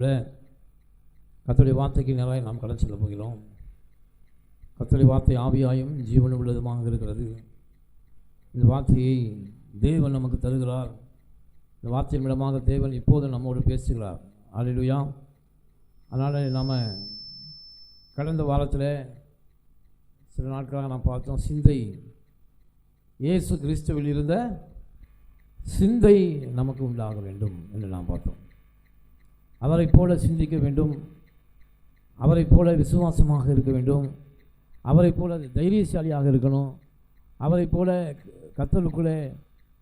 கர்த்தருடைய வார்த்தைக்கு நேராக நாம் கடந்து செல்ல போகிறோம். கர்த்தருடைய வார்த்தை ஆவியாயும் ஜீவனும் உள்ளதுமாக இருக்கிறது. இந்த வார்த்தையை தேவன் நமக்கு தருகிறார். இந்த வார்த்தையின் மூலமாக தேவன் இப்போது நம்மோடு பேசுகிறார். அல்லேலூயா. அதனால் நாம் கடந்த வாரத்தில் சில நாட்களாக நாம் பார்த்தோம், சிந்தை, இயேசு கிறிஸ்துவில் இருந்த சிந்தை நமக்கு உண்டாக வேண்டும் என்று நாம் பார்த்தோம். அவரை போல சிந்திக்க வேண்டும், அவரை போல விசுவாசமாக இருக்க வேண்டும், அவரை போல தைரியசாலியாக இருக்கணும், அவரை போல கர்த்தருக்குள்ளே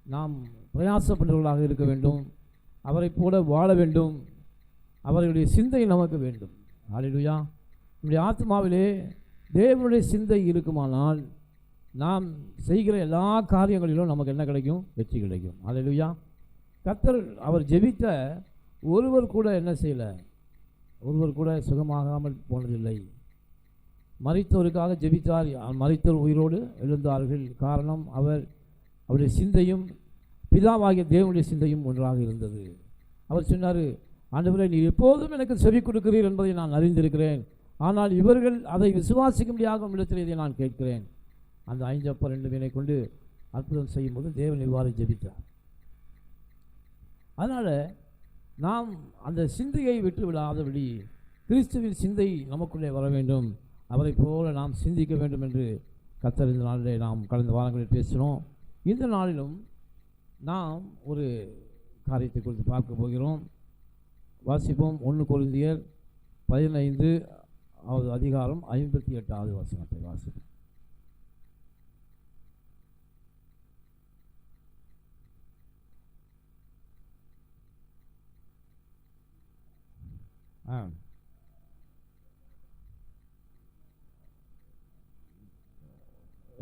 நாம் பிரயாசப்படுவர்களாக இருக்க வேண்டும், அவரை போல வாழ வேண்டும், அவர்களுடைய சிந்தை நமக்கு வேண்டும். அல்லேலூயா. நம்முடைய ஆத்மாவிலே தேவனுடைய சிந்தை இருக்குமானால் நாம் செய்கிற எல்லா காரியங்களிலும் நமக்கு என்ன கிடைக்கும்? வெற்றி கிடைக்கும். அல்லேலூயா. கர்த்தர் அவர் ஜெபித்த ஒருவர் கூட என்ன செய்யலை? ஒருவர் கூட சுகமாகாமல் போனதில்லை. மரித்தோருக்காக ஜெபித்தார், மரித்தோர் உயிரோடு எழுந்தார்கள். காரணம், அவருடைய சிந்தையும் பிதாவாகிய தேவனுடைய சிந்தையும் ஒன்றாக இருந்தது. அவர் சொன்னார், ஆண்டவரே, நீர் எப்போதும் எனக்கு செவி கொடுக்கிறீர் என்பதை நான் அறிந்திருக்கிறேன், ஆனால் இவர்கள் அதை விசுவாசிக்க முடியாத இடத்தில் இதை நான் கேட்கிறேன். அந்த 5 அப்பம் 2 மீனை கொண்டு அற்புதம் செய்யும்போது தேவன் இவ்வாறு ஜெபித்தார். அதனால் நாம் அந்த சிந்தையை விட்டு விடாதபடி கிறிஸ்துவின் சிந்தை நமக்குள்ளே வர வேண்டும், அவரை போல நாம் சிந்திக்க வேண்டும் என்று கர்த்தர் இந்த நாளிலே நாம் கடந்த வாரங்களில் பேசினோம். இந்த நாளிலும் நாம் ஒரு காரியத்தை குறித்து பார்க்க போகிறோம். வாசிப்போம். 1 கொரிந்தியர் 15வது அதிகாரம் 58வது வசனத்தை வாசிப்போம்.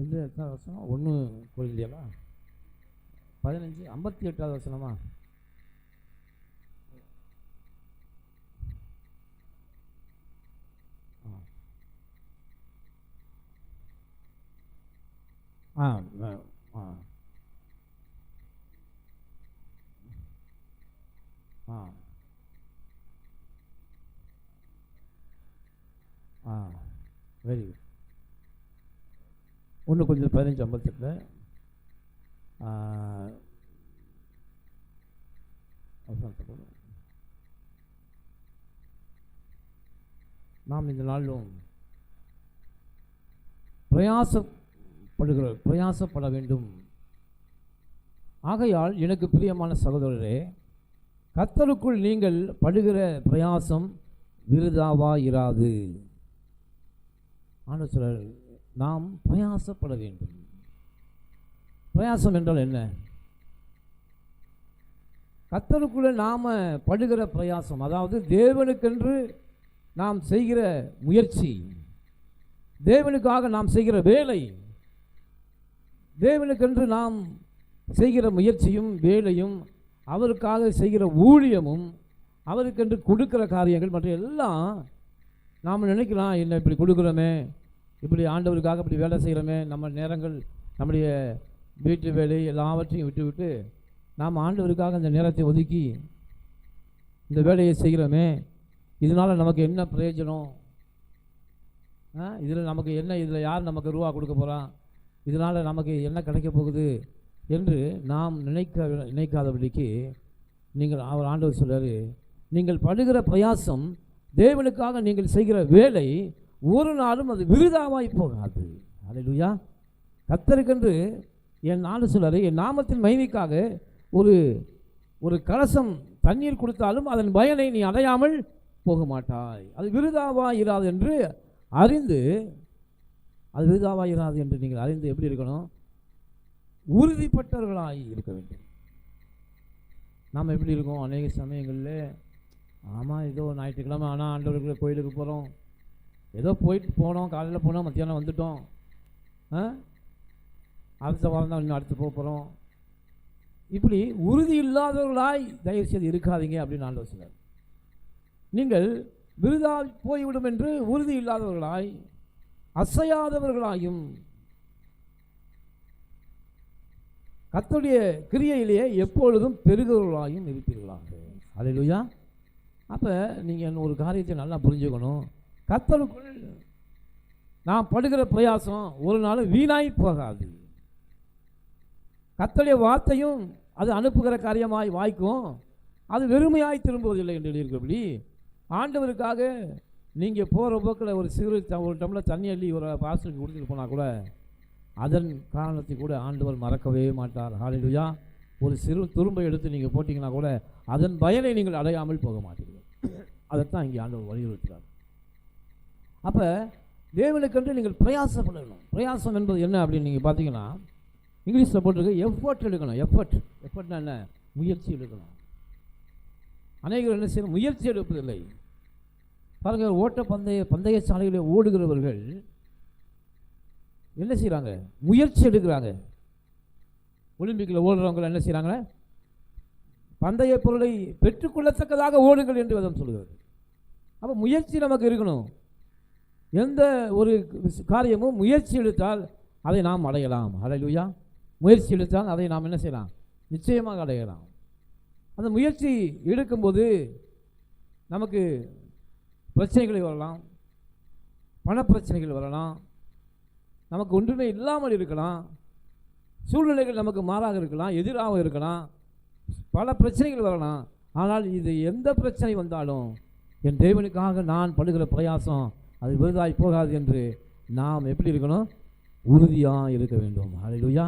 எந்த எத்தனை வசனம்? 1 கொரிந்தியரா 15 58வது வசனமா? Very good. 1 கொஞ்சம் 15:58 நாம் இந்த நாளிலும் பிரயாசப்பட வேண்டும். ஆகையால் எனக்கு பிரியமான சகோதரரே, கர்த்தருக்குள் நீங்கள் படுகிற பிரயாசம் விருதாவா இராது. ஆண்டவர் சொல்றார், நாம் பிரயாசப்பட வேண்டும். பிரயாசம் என்றால் என்ன? கர்த்தருக்குள்ளே நாம் படுகிற பிரயாசம், அதாவது தேவனுக்கென்று நாம் செய்கிற முயற்சி, தேவனுக்காக நாம் செய்கிற வேலை, தேவனுக்கென்று நாம் செய்கிற முயற்சியும் வேலையும், அவருக்காக செய்கிற ஊழியமும், அவருக்கென்று கொடுக்கிற காரியங்கள் மற்ற எல்லாம் நாம் நினைக்கலாம், என்ன இப்படி கொடுக்குறோமே, இப்படி ஆண்டவருக்காக இப்படி வேலை செய்கிறோமே, நம்ம நேரங்கள் நம்முடைய வீட்டு வேலை எல்லாவற்றையும் விட்டு நாம் ஆண்டவருக்காக இந்த நேரத்தை ஒதுக்கி இந்த வேலையை செய்கிறோமே, இதனால் நமக்கு என்ன பிரயோஜனம்? இதில் நமக்கு என்ன, இதில் யார் நமக்கு ரூபா கொடுக்க போகிறான், இதனால் நமக்கு என்ன கிடைக்க போகுது என்று நாம் நினைக்காதபடிக்கு அவர் ஆண்டவர் சொல்கிறார், நீங்கள் படுகிற பிரயாசம், தேவனுக்காக நீங்கள் செய்கிற வேலை ஒரு நாளும் அது விருதாவாய் போகாது. அல்லேலூயா. கர்த்தருக்கென்று என் ஆண்டு சொல்கிறார், என் நாமத்தின் மகிமைக்காக ஒரு கலசம் தண்ணீர் கொடுத்தாலும் அதன் பயனை நீ அடையாமல் போக மாட்டாய். அது விருதாவாய் இராது என்று அறிந்து, அது விருதாவாய் இராது என்று நீங்கள் அறிந்து எப்படி இருக்கணும்? உறுதிப்பட்டவர்களாய் இருக்க வேண்டும். நாம் எப்படி இருக்கோம்? அநேக சமயங்களில் ஆமாம், ஏதோ ஞாயிற்றுக்கிழமை ஆனால் ஆண்டவருக்குள்ள கோயிலுக்கு போகிறோம், ஏதோ போயிட்டு போனோம், காலையில் போனோம், மத்தியானம் வந்துட்டோம், அடுத்த வாரம் தான் இன்னும் அடுத்து போகிறோம். இப்படி உறுதி இல்லாதவர்களாய் தயவுசெய்து இருக்காதீங்க அப்படின்னு ஆண்டவர் சொன்னார். நீங்கள் விருதா போய்விடும் என்று உறுதி இல்லாதவர்களாய், அசையாதவர்களாயும், கர்த்தருடைய கிரியையிலேயே எப்பொழுதும் பெருகிறவர்களாயும் இருப்பீர்களாக. அல்லேலூயா. அப்போ நீங்கள் ஒரு காரியத்தை நல்லா புரிஞ்சுக்கணும். கர்த்தருக்குள் நான் படுகிற பிரயாசம் ஒரு நாள் வீணாய் போகாது. கர்த்தருடைய வார்த்தையும் அது அனுப்புகிற காரியமாய் வாய்க்கும், அது வெறுமையாய் திரும்புவதில்லை என்று எழுதியிருக்கிறபடி ஆண்டவருக்காக நீங்கள் போகிற போக்கில் ஒரு டம்ளர் தண்ணி அள்ளி ஒரு பாஸ்டருக்கு கொடுத்துட்டு போனால் கூட அதன் காரணத்தை கூட ஆண்டவர் மறக்கவே மாட்டார். ஹல்லேலூயா. ஒரு சிறு துரும்பை எடுத்து நீங்கள் போட்டிங்கன்னா கூட அதன் பயனை நீங்கள் அடையாமல் போக மாட்டீர்கள். அதைத்தான் இங்கே ஆண்டவர் வலியுறுத்துகிறார். அப்போ தேவனுக்கென்று நீங்கள் பிரயாசப்படணும். பிரயாசம் என்பது என்ன அப்படின்னு நீங்கள் பார்த்தீங்கன்னா இங்கிலீஷில் போட்டிருக்கு எஃபர்ட் எடுக்கணும். எஃபர்ட்னா என்ன? முயற்சி எடுக்கணும். அநேகர் என்ன செய்யணும்? முயற்சி எடுப்பதில்லை. பாருங்கள், பந்தய சாலைகளில் ஓடுகிறவர்கள் என்ன செய்கிறாங்க? முயற்சி எடுக்கிறாங்க. ஒலிம்பிக்கில் ஓடுறவங்க என்ன செய்கிறாங்க? பந்தய பொருளை பெற்றுக்கொள்ளத்தக்கதாக ஓடுங்கள் என்று வேதம் சொல்கிறது. அப்போ முயற்சி நமக்கு இருக்கணும். எந்த ஒரு காரியமும் முயற்சி எடுத்தால் அதை நாம் அடையலாம். ஹல்லேலூயா. முயற்சி எடுத்தால் அதை நாம் என்ன செய்யலாம்? நிச்சயமாக அடையலாம். அந்த முயற்சி எடுக்கும்போது நமக்கு பிரச்சனைகள் வரலாம், பணப்பிரச்சனைகள் வரலாம், நமக்கு ஒன்றுமே இல்லாமல் இருக்கலாம், சூழ்நிலைகள் நமக்கு மாறாக இருக்கலாம், எதிராக இருக்கலாம், பல பிரச்சனைகள் வரலாம். ஆனால் இது எந்த பிரச்சனை வந்தாலும் என் தேவனுக்காக நான் படுகிற பிரயாசம் அது விருதாய் போகாது என்று நாம் எப்படி இருக்கணும்? உறுதியாக இருக்க வேண்டும். ஹல்லேலூயா.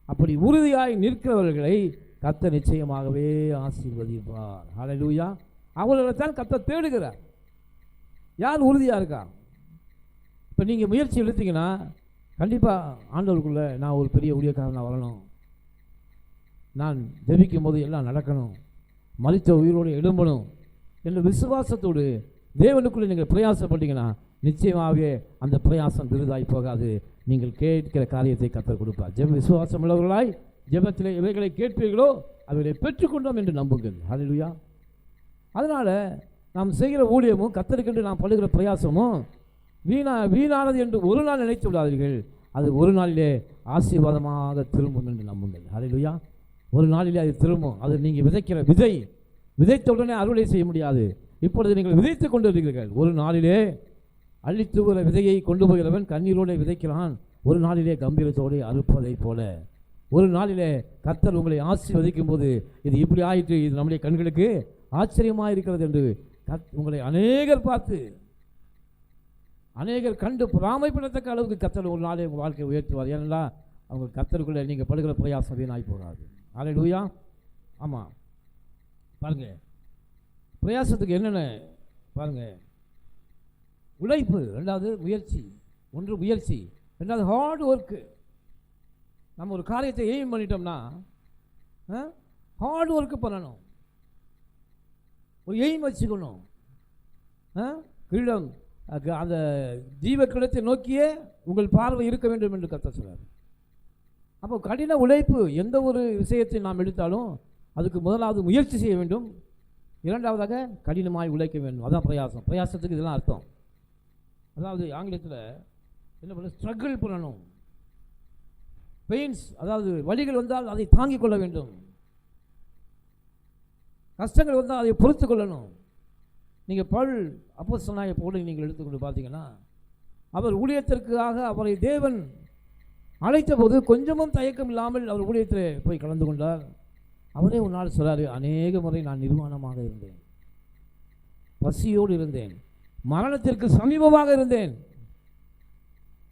அப்படி உறுதியாய் நிற்கிறவர்களை கர்த்தர் நிச்சயமாகவே ஆசீர்வதிப்பார். ஹல்லேலூயா. அவர்களைத்தான் கர்த்தர் தேடுகிறார். யார் உறுதியாக இருக்கா? இப்போ நீங்கள் முயற்சி எடுத்தீங்கன்னா கண்டிப்பாக ஆண்டவருக்குள்ளே நான் ஒரு பெரிய ஊழியக்காரனாக வரணும், நான் ஜெபிக்கும் போது எல்லாம் நடக்கணும், மரித்த உயிரோடு எழும்பணும் என்ற விசுவாசத்தோடு தேவனுக்குள்ளே நீங்கள் பிரயாசப்பட்டீங்கன்னா நிச்சயமாகவே அந்த பிரயாசம் விருதாய் போகாது. நீங்கள் கேட்கிற காரியத்தை கர்த்தர் கொடுப்பார். விசுவாசம் உள்ளவர்களாய் ஜெபத்தில் இவைகளை கேட்பீர்களோ அவைகளை பெற்றுக்கொண்டோம் என்று நம்புங்கள். ஹல்லேலூயா. அதனால் நாம் செய்கிற ஊழியமும் கர்த்தருக்கென்று நாம் படுகிற பிரயாசமும் வீணானது என்று ஒரு நாள் நினைத்து விடாதீர்கள். அது ஒரு நாளிலே ஆசீர்வாதமாக திரும்பும் என்று நம்புங்கள். ஹல்லேலூயா. ஒரு நாளிலே அது திரும்பும். அது நீங்கள் விதைக்கிற விதைத்த உடனே அறுவடை செய்ய முடியாது. இப்பொழுது நீங்கள் விதைத்து கொண்டு இருக்கிறீர்கள். ஒரு நாளிலே அழித்துகிற விதையை கொண்டு போகிறவன் கண்ணீரோடு விதைக்கிறான், ஒரு நாளிலே கம்பீரத்தோடு அறுப்பதை போல ஒரு நாளிலே கர்த்தர் உங்களை ஆசீர்வதிக்கும் போது இது இப்படி ஆயிற்று, இது நம்முடைய கண்களுக்கு ஆச்சரியமாக இருக்கிறது என்று உங்களை அநேகர் பார்த்து அநேகர் கண்டு பொறாமைப்படத்தக்க அளவுக்கு கர்த்தர் ஒரு நாளே உங்கள் வாழ்க்கையை உயர்த்துவார். ஏன்னா அவங்க கர்த்தருக்குள்ளே நீங்கள் படுகிற பிரயாசம் வீணாய் போகாது. ஹல்லேலூயா. ஆமாம், பாருங்கள், பிரயாசத்துக்கு என்னென்ன பாருங்கள். உழைப்பு, ரெண்டாவது முயற்சி. ஒன்று முயற்சி, ரெண்டாவது ஹார்ட் ஒர்க்கு. நம்ம ஒரு காரியத்தை எய்ம் பண்ணிட்டோம்னா ஹார்ட் ஒர்க்கு பண்ணணும், ஒரு எய்ம் வச்சுக்கணும். கிரீடம், அந்த ஜீவ கிரீடத்தை நோக்கியே உங்கள் பார்வை இருக்க வேண்டும் என்று கர்த்தர் சொல்றார். அப்போ கடின உழைப்பு, எந்த ஒரு விஷயத்தை நாம் எடுத்தாலும் அதுக்கு முதலாவது முயற்சி செய்ய வேண்டும், இரண்டாவதாக கடினமாய் உழைக்க வேண்டும். அதான் பிரயாசம். பிரயாசத்துக்கு இதெல்லாம் அர்த்தம். அதாவது ஆங்கிலத்தில் என்ன பண்ண, ஸ்ட்ரகிள் பண்ணணும். பெயின்ஸ், அதாவது வலிகள் வந்தால் அதை தாங்கிக் கொள்ள வேண்டும், கஷ்டங்கள் வந்தால் அதை பொறுத்து கொள்ளணும். நீங்கள் பவுல் அப்போஸ்தலனாகிய பவுலை நீங்கள் எடுத்துக்கொண்டு பார்த்தீங்கன்னா அவர் ஊழியத்திற்காக அவரை தேவன் அழைத்த போது கொஞ்சமும் தயக்கம் இல்லாமல் அவர் ஊழியத்தில் போய் கலந்து கொண்டார். அவரே ஒரு நாள் சொல்றாரு, அநேக முறை நான் நிர்வாணமாக இருந்தேன், பசியோடு இருந்தேன், மரணத்திற்கு சமீபமாக இருந்தேன்.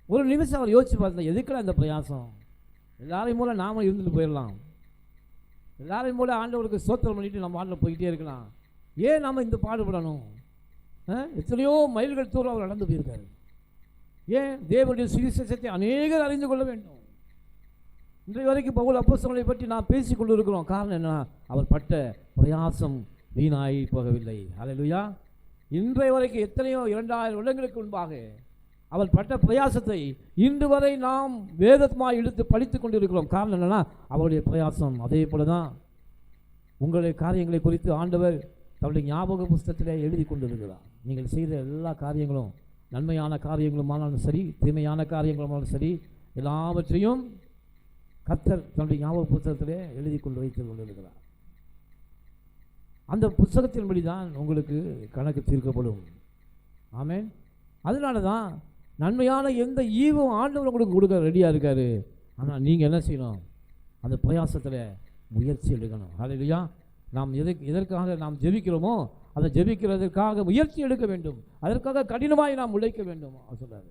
ஒரு நிமிஷம் அவர் யோசிச்சு பார்த்தேன், எதுக்குள்ள இந்த பிரயாசம்? எல்லாரையும் மூலம் நாம இருந்துட்டு போயிடலாம், எல்லாரையும் மூலம் ஆண்டவருக்கு ஸ்தோத்திரம் பண்ணிட்டு நம்ம ஆண்டில் போய்கிட்டே இருக்கலாம், ஏன் நாம் இந்த பாடுபடணும்? எத்தனையோ மைல்கள் தூரம் அவர் நடந்து போயிருக்காரு. ஏன் தேவனுடைய சுவிசேஷத்தை அநேகர் அறிந்து கொள்ள வேண்டும். இன்றைய வரைக்கும் பவுல் அப்போஸ்தலனை பற்றி நாம் பேசி கொண்டு இருக்கிறோம். காரணம் என்ன? அவர் பட்ட பிரயாசம் வீணாய் போகவில்லை. ஹல்லேலூயா. இன்றைய வரைக்கும் எத்தனையோ 2000 வருடங்களுக்கு முன்பாக அவர் பட்ட பிரயாசத்தை இன்று வரை நாம் வேதமாக எடுத்து படித்து கொண்டு இருக்கிறோம். காரணம் என்னன்னா அவருடைய பிரயாசம். அதே போல தான் உங்களுடைய காரியங்களை குறித்து ஆண்டவர் தன்னுடைய ஞாபக புஸ்தகத்திலே எழுதி கொண்டு இருக்கிறார். நீங்கள் செய்த எல்லா காரியங்களும், நன்மையான காரியங்களுமானாலும் சரி, தீமையான காரியங்களுமானாலும் சரி, எல்லாவற்றையும் கர்த்தர் தன்னுடைய ஞாபக புத்தகத்திலே எழுதி கொண்டு வைத்து கொண்டிருக்கிறார். அந்த புத்தகத்தின்படி தான் உங்களுக்கு கணக்கு தீர்க்கப்படும். ஆமென். அதனால தான் நன்மையான எந்த ஈவும் ஆண்டவர் உங்களுக்கு கொடுக்க ரெடியாக இருக்காரு. ஆனால் நீங்கள் என்ன செய்யணும்? அந்த பிரயாசத்தில் முயற்சி எடுக்கணும். ஹல்லேலூயா. நாம் எதற்காக நாம் ஜெபிக்கிறோமோ அதை ஜெபிக்கிறதற்காக முயற்சி எடுக்க வேண்டும். அதற்காக கடினமாய் நாம் உழைக்க வேண்டும் சொல்றாரு.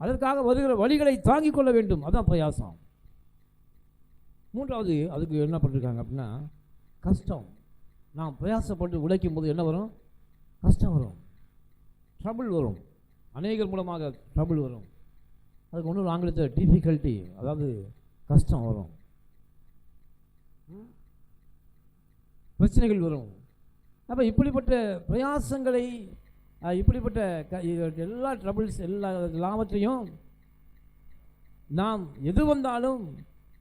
அதற்காக வருகிற வழிகளை தாங்கிக் கொள்ள வேண்டும். அதான் பிரயாசம். மூன்றாவது அதுக்கு என்ன பண்ணிருக்காங்க அப்படின்னா கஷ்டம். நாம் பிரயாசப்பட்டு உழைக்கும் போது என்ன வரும்? கஷ்டம் வரும், ட்ரபிள் வரும், அநேகர் மூலமாக ட்ரபிள் வரும். அதுக்கு ஒன்று ஆங்கிலத்தில் டிஃபிகல்ட்டி, அதாவது கஷ்டம் வரும், பிரச்சனைகள் வரும். அப்போ இப்படிப்பட்ட பிரயாசங்களை இப்படிப்பட்ட எல்லா ட்ரபிள்ஸ் எல்லாவற்றையும் நாம் எது வந்தாலும்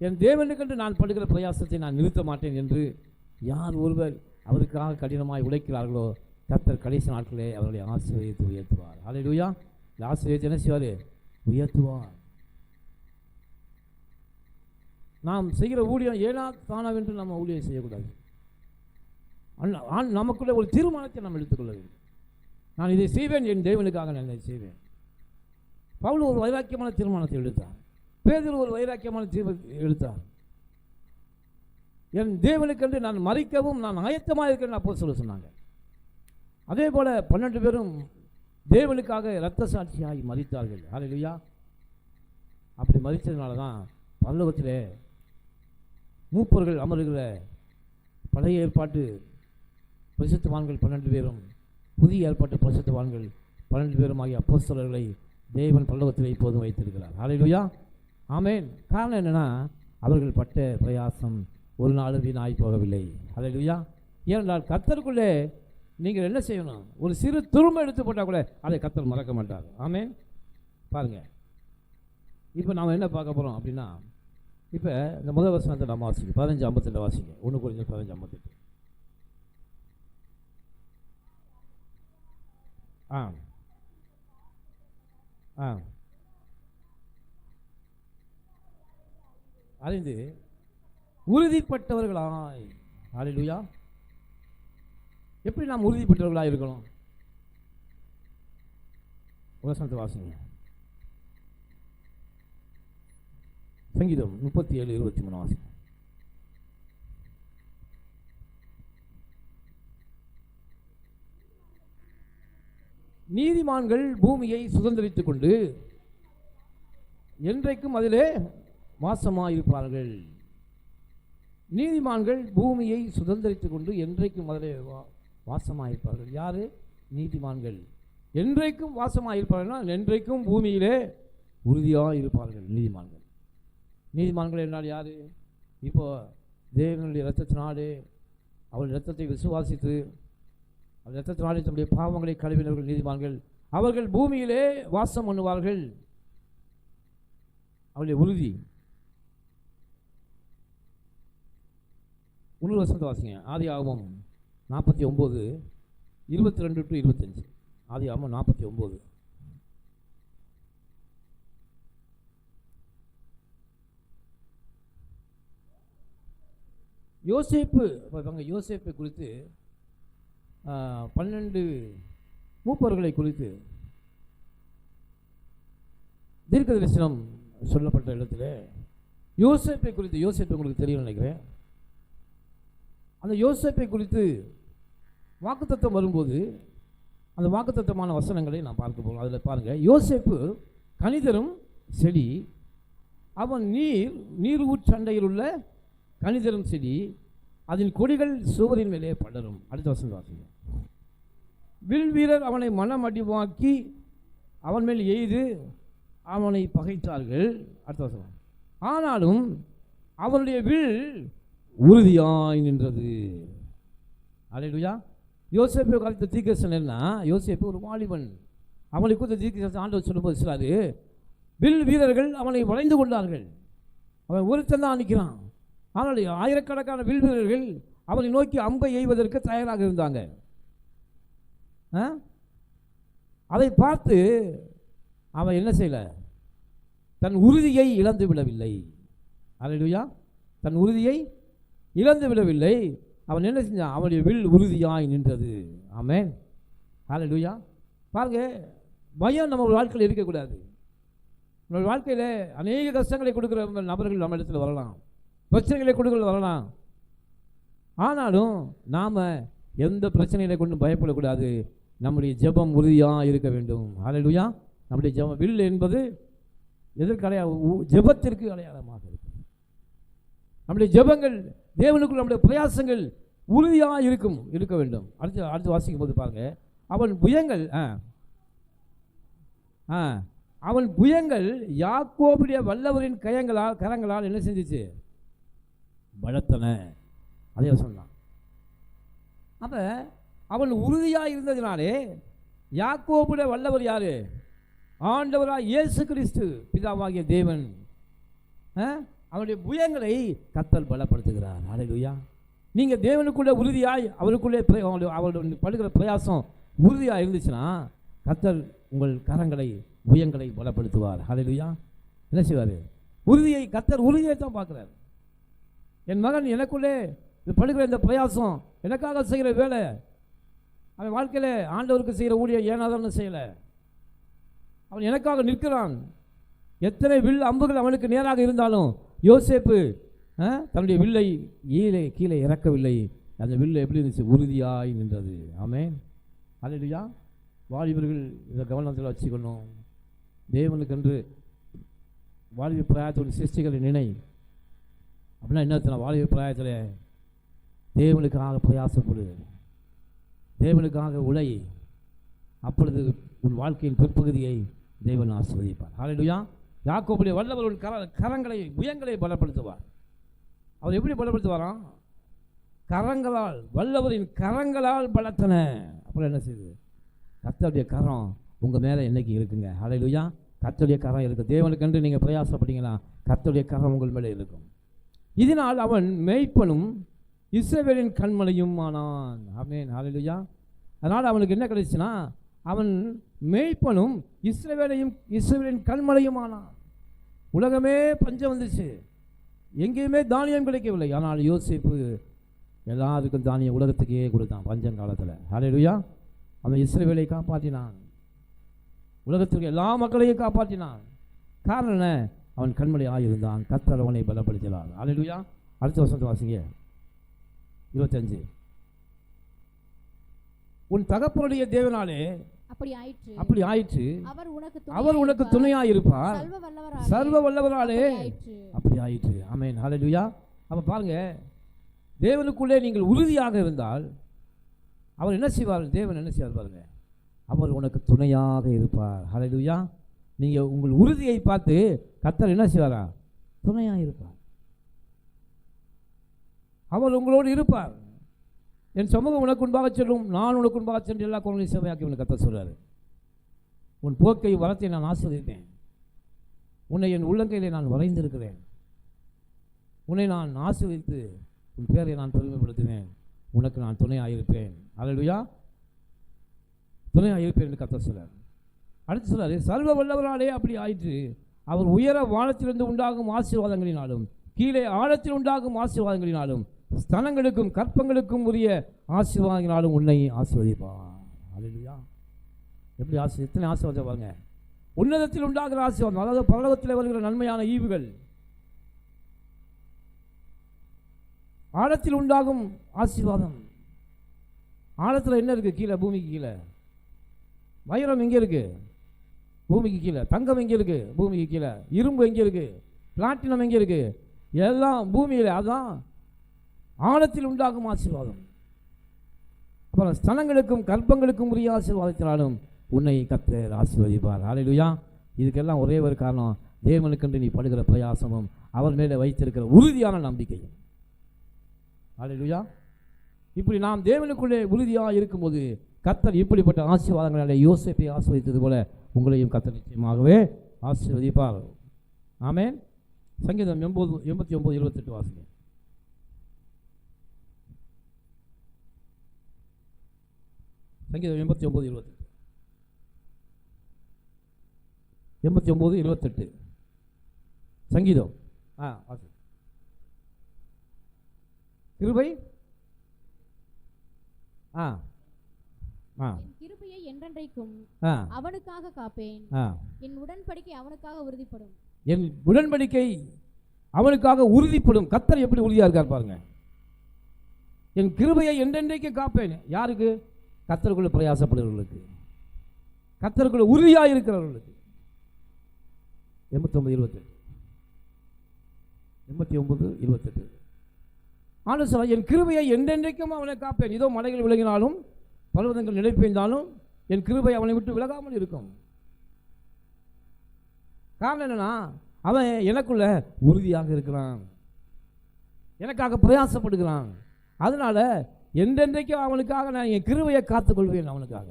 என் தேவனுக்கென்று நான் படுகிற பிரயாசத்தை நான் நிறுத்த மாட்டேன் என்று யார் ஒருவர் அவருக்காக கடினமாய் உழைக்கிறார்களோ கர்த்தர் கடைசி நாட்களே அவர்களை ஆசீர்வதித்து உயர்த்துவார். ஹல்லேலூயா. இந்த ஆசீர்வதித்து என்ன செய்வார்? உயர்த்துவார். நாம் செய்கிற ஊழியம் ஏனா தானாவென்று நம்ம ஊழியம் செய்யக்கூடாது. நமக்குள்ள ஒரு தீர்மானத்தை நாம் எடுத்துக்கொள்ள வேண்டும். நான் இதை செய்வேன், என் தேவனுக்காக நான் இதை செய்வேன். பவுல் ஒரு வைராக்கியமான தீர்மானத்தை எடுத்தார். பேதுரு ஒரு வைராக்கியமான தீர்மானத்தை எடுத்தார். என் தேவனுக்கென்று நான் மரிக்கவும் நான் ஆயத்தமாக இருக்கிறேன் அப்போஸ்தலர் சொன்னாங்க. அதே போல 12 பேரும் தேவனுக்காக இரத்த சாட்சியாகி மரித்தார்கள். ஹல்லேலூயா. அப்படி மரித்ததுனால தான் பரலோகத்திலே மூப்பர்கள் அமருகிற பழைய ஏற்பாட்டு பரிசுத்தவான்கள் 12 பேரும், புதிய ஏற்பாட்டு பரிசுத்தவான்கள் 12 பேரும் ஆகிய அப்போஸ்தலர்களை தேவன் பரலோகத்தில் இப்போதும் வைத்திருக்கிறார். ஹல்லேலூயா. ஆமென். காரணம் என்னன்னா அவர்கள் பட்ட பிரயாசம் ஒரு நாளும் வீணாய் போகவில்லை. ஹல்லேலூயா. ஏனென்றால் கர்த்தருக்குள்ளே நீங்கள் என்ன செய்யணும்? ஒரு சிறு துரும்பை எடுத்து போட்டால் கூட அதை கர்த்தர் மறக்க மாட்டார். ஆமென். பாருங்கள், இப்போ நாம் என்ன பார்க்க போகிறோம் அப்படின்னா, இப்போ இந்த முதல் வசனத்தை நம்ம வாசிங்க, 15:58 வாசிங்க. 1 Corinthians 15:58. அறிந்து உறுதிப்பட்டவர்களாய். ஹல்லேலூயா. எப்படி நாம் உறுதிப்பட்டவர்களாக இருக்கணும்? வசனத்தை வாசிங்க. சங்கீதம் 37:23 வாசிங்க. நீதிமான்கள் பூமியை சுதந்திரித்துக் கொண்டு என்றைக்கும் அதிலே வாசமாயிருப்பார்கள். நீதிமான்கள் பூமியை சுதந்திரித்துக் கொண்டு என்றைக்கும் அதிலே வாசமாயிருப்பார்கள். யாரு? நீதிமான்கள். என்றைக்கும் வாசமாயிருப்பார்கள், என்றைக்கும் பூமியிலே உறுதியாக இருப்பார்கள் நீதிமான்கள். நீதிமான்கள் என்றால் யாரு? இப்போ தேவனுடைய இரத்தத்தினாலே அவள் இரத்தத்தை விசுவாசித்து அந்த இரத்தத்தினாலே தம்முடைய பாவங்களை கழுவினவர்கள் நீதிமான்கள். அவர்கள் பூமியிலே வாசம் பண்ணுவார்கள். அவளுடைய உறுதி. 1 வசனத்தை வாசிங்க. ஆதியாகமம் 49:22-25. ஆதியாகமம் 49. யோசேப்பு யோசேப்பை குறித்து 12 மூப்பர்களை குறித்து தீர்க்க தரிசனம் சொல்லப்பட்ட இடத்துல யோசேப்பை குறித்து, யோசேப்பை உங்களுக்கு தெரியும் நினைக்கிறேன், அந்த யோசேப்பை குறித்து வாக்குத்தத்தம் வரும்போது அந்த வாக்குத்தத்தமான வசனங்களை நான் பார்க்க போகிறோம். அதில் பாருங்கள், யோசேப்பு கனிதரும் செடி, அவன் நீர் ஊற்றண்டையில் உள்ள கனிதரும் செடி, அதன் கொடிகள் சுவரின் மேலே படரும். அடுத்த வசனம் வாசிங்க. வில் வீரர் அவனை மனமடிவாக்கி அவன் மேல் எய்து அவனை பகைத்தார்கள். அடுத்த வசனம். ஆனாலும் அவனுடைய வில் உறுதியாய் நின்றது. அல்லேலூயா. யோசேப்பு காலத்து தீர்க்கதரிசனம் என்ன? யோசேப்பு ஒரு வாலிபன். அவனை குறித்த தீர்க்கதரிசனம் ஆண்டவர் சொல்லும்போது சொல்லாது, வில் வீரர்கள் அவனை வளைந்து கொண்டார்கள். அவன் ஒருத்தன் தான் நிற்கிறான். ஆனால் ஆயிரக்கணக்கான வில் வீரர்கள் அவனை நோக்கி அம்பை எய்வதற்கு தயாராக இருந்தாங்க. அதை பார்த்து அவன் என்ன செய்யல? தன் உறுதியை இழந்து விடவில்லை. அல்லேலூயா. தன் உறுதியை இழந்து விடவில்லை. அவன் என்ன செஞ்சான்? அவனுடைய வில் உறுதியாய் நின்றது. ஆமென், ஹல்லேலூயா. பாருங்க, பயம் நம்ம வாழ்க்கையில் இருக்கக்கூடாது. நம்ம வாழ்க்கையில் அநேக கஷ்டங்களை கொடுக்குற நபர்கள் நம்ம இடத்துல வரலாம், பிரச்சனைகளை கொடுக்குற வரலாம். ஆனாலும் நாம் எந்த பிரச்சனைகளை கொண்டு பயப்படக்கூடாது. நம்முடைய ஜெபம் உறுதியாக இருக்க வேண்டும். ஹல்லேலூயா. நம்முடைய ஜெபம் வில் என்பது எதற்கு அடையாளம்? ஜெபத்திற்கு அடையாளமாக இருக்கும். நம்முடைய ஜெபங்கள் தேவனுக்குள் நம்முடைய பிரயாசங்கள் உறுதியாக இருக்க வேண்டும். அடுத்து வாசிக்கும் போது பாருங்க, அவன் புயங்கள் யாக்கோபுடைய வல்லவரின் கரங்களால் என்ன செஞ்சிச்சு? பலத்தன. அதே சொன்னான். அப்ப அவன் உறுதியாக இருந்ததினாலே யாக்கோபுடைய வல்லவர் யாரு? ஆண்டவராக இயேசு கிறிஸ்து, பிதாவாகிய தேவன். அவனுடைய புயங்களை கர்த்தர் பலப்படுத்துகிறார். ஹல்லேலூயா. நீங்கள் தேவனுக்குள்ளே உறுதியாய் அவருக்குள்ளே அவருடைய படுகிற பிரயாசம் உறுதியாக இருந்துச்சுன்னா கர்த்தர் உங்கள் கரங்களை புயங்களை பலப்படுத்துவார். ஹல்லேலூயா. என்ன செய்வார்? கர்த்தர் உறுதியை தான் பார்க்குறார். என் மகன் எனக்குள்ளே படுகிற இந்த பிரயாசம், எனக்காக செய்கிற வேலை, அவன் வாழ்க்கையில் ஆண்டவருக்கு செய்கிற ஊழியம் ஏனாதான் செய்யலை. அவன் எனக்காக நிற்கிறான். எத்தனை வில் அம்புகள் அவனுக்கு நேராக இருந்தாலும் யோசேப்பு தன்னுடைய வில்லை கீழே இறக்கவில்லை. அந்த வில்லை எப்படி இருந்துச்சு? உறுதியாய் நின்றது. ஆமென், ஹல்லேலூயா. வாலிபர்கள் இதை கவனத்தில் வச்சுக்கணும். தேவனுக்கென்று வாலிப பிராயத்தோட சிருஷ்டிகளை நினை. அப்படின்னா என்ன? வாலிப பிராயத்தில் தேவனுக்காக பிரயாசப்படு, தேவனுக்காக உழை. அப்பொழுது உன் வாழ்க்கையின் பிற்பகுதியை தேவன் ஆசீர்வதிப்பார். ஹல்லேலூயா. யாக்கோபுடைய வல்லவரின் கரங்களை புயங்களை பலப்படுத்துவார். அவர் எப்படி பலப்படுத்துவாராம்? கரங்களால், வல்லவரின் கரங்களால் பலத்தன. அப்புறம் என்ன செய்யுது? கர்த்தருடைய கரம் உங்கள் மேலே என்னைக்கு இருக்குங்க. ஹல்லேலூயா. கர்த்தருடைய கரம் இருக்குது. தேவனுக்கென்று நீங்கள் பிரயாசப்பட்டீங்களா, கர்த்தருடைய கரம் உங்கள் மேலே இருக்கும். இதனால் அவன் மேய்ப்பனும் இஸ்ரவேலின் கண்மலையும் ஆனான். ஆமென், ஹல்லேலூயா. அதனால் அவனுக்கு என்ன கிடைச்சுன்னா, அவன் மேய்ப்பனும் இஸ்ரவேலின் கண்மலையும் ஆனான். உலகமே பஞ்சம் வந்துச்சு, எங்கேயுமே தானியம் கிடைக்கவில்லை. ஆனால் யோசேப்பு எல்லாருக்கும் தானியம் உலகத்துக்கே கொடுத்தான் பஞ்சம் காலத்தில். ஹல்லேலூயா. அவன் இஸ்ரவேலை காப்பாற்றினான், உலகத்திற்கு எல்லா மக்களையும் காப்பாற்றினான். காரணம் என்ன? அவன் கண்மலையாக இருந்தான். கர்த்தர் அவனை பலப்படுத்தினார். ஹல்லேலூயா. அடுத்த வசனத்தை வாசிங்க, 25. உன் தகப்பனுடைய தேவனாலே அப்படி ஆயிற்று. அவர் உனக்கு துணையாக இருப்பார், சர்வ வல்லவராலே அப்படி ஆயிற்று. ஆமென், ஹல்லேலூயா. அப்ப பாருங்க, தேவனுக்குள்ளே நீங்கள் உறுதியாக இருந்தால் அவர் என்ன செய்வார்? தேவன் என்ன செய்வார் பாருங்க, அவர் உனக்கு துணையாக இருப்பார். ஹல்லேலூயா. நீங்கள் உங்கள் உறுதியை பார்த்து கர்த்தர் என்ன செய்வாரா? துணையாக இருப்பார். அவர் உங்களோடு இருப்பார். என் சமூகம் உனக்கு உண்பாக செல்லும், நான் உனக்கு உண்பாக சென்று எல்லா குழந்தையும் சேவையாக்கி உனக்கு கர்த்தர் சொல்றாரு. உன் போக்கை வரத்தை நான் ஆஸ்வதித்தேன், உன்னை என் உள்ளங்கையிலே நான் வரைந்திருக்கிறேன், உன்னை நான் ஆசீர்வதித்து உன் பேரை நான் பெருமைப்படுத்துவேன், உனக்கு நான் துணையாக இருப்பேன். ஹல்லேலூயா. துணையாக இருப்பேன் என்று கர்த்தர் சொல்றார். அடுத்து சொல்றாரு, சர்வ வல்லவராலே அப்படி ஆயிற்று. அவர் உயர வானத்திலிருந்து உண்டாகும் ஆசீர்வாதங்களினாலும் கீழே ஆழத்தில் உண்டாகும் ஆசீர்வாதங்களினாலும் ஸ்தனங்களுக்கும் கற்பங்களுக்கும் உரிய ஆசீர்வாதங்களினாலும் உன்னை ஆசீர்வதிப்பார். ஹல்லேலூயா. எப்படி எத்தனை ஆசீர்வாதம் பாருங்க. உன்னதத்தில் உண்டாகிற ஆசீர்வாதம், அதாவது பரலோகத்தில் வருகிற நன்மையான ஈவுகள். ஆழத்தில் உண்டாகும் ஆசீர்வாதம். ஆழத்தில் என்ன இருக்கு? கீழே, பூமிக்கு கீழே. வைரம் எங்கே இருக்கு? பூமிக்கு கீழே. தங்கம் எங்கே இருக்கு? பூமிக்கு கீழே. இரும்பு எங்கே இருக்கு? பிளாட்டினம் எங்கே இருக்கு? எல்லாம் பூமியில். அதுதான் ஆழத்தில் உண்டாகும் ஆசீர்வாதம். அப்புறம் ஸ்தனங்களுக்கும் கற்பங்களுக்கும் உரிய ஆசீர்வாதத்தினாலும் உன்னை கர்த்தர் ஆசீர்வதிப்பார். ஹல்லேலூயா. இதுக்கெல்லாம் ஒரே ஒரு காரணம், தேவனுக்கென்று நீ படுகிற பிரயாசமும் அவர் மேலே வைத்திருக்கிற உறுதியான நம்பிக்கையும். ஹல்லேலூயா. இப்படி நாம் தேவனுக்குள்ளே உறுதியாக இருக்கும்போது கர்த்தர் இப்படிப்பட்ட ஆசீர்வாதங்களாலே யோசேப்பை ஆசீர்வதித்தது போல உங்களையும் கர்த்தர் நிச்சயமாகவே ஆசீர்வதிப்பார். ஆமென். சங்கீதம் 89:28 வாசிங்க. சங்கீதம் 89:28. 89:28 சங்கீதம். கிருபை ஆ ஆ என் கிருபையை என்றென்றைக்கும் ஆ அவனுக்காக காப்பேன். ஆ என் உடன்படிக்கை அவனுக்காக உறுதிப்படும். என் உடன்படிக்கை அவனுக்காக உறுதிப்படும். கர்த்தர் எப்படி உறுதியாக இருக்கார் பாருங்க. என் கிருபையை என்றென்றைக்கு காப்பேன். யாருக்கு? கர்த்தருக்குள்ள பிரயாசப்படுகிறவர்களுக்கு, கர்த்தருக்குள்ள உறுதியாக இருக்கிறவர்களுக்கு. 89:28 89:28 ஆண்டவர் என் கிருபையை என்றென்றைக்கும் அவனை காப்பேன். இதோ மலைகள் விலகினாலும் பர்வதங்கள் நிலை பெய்ந்தாலும் என் கிருபை அவனை விட்டு விலகாமல் இருக்கும். காரணம் என்னன்னா, அவன் எனக்குள்ள உறுதியாக இருக்கிறான், எனக்காக பிரயாசப்படுகிறான். அதனால என்றென்றைக்கும் அவனுக்காக நான் என் கிருபையை காத்துக்கொள்வேன். அவனுக்காக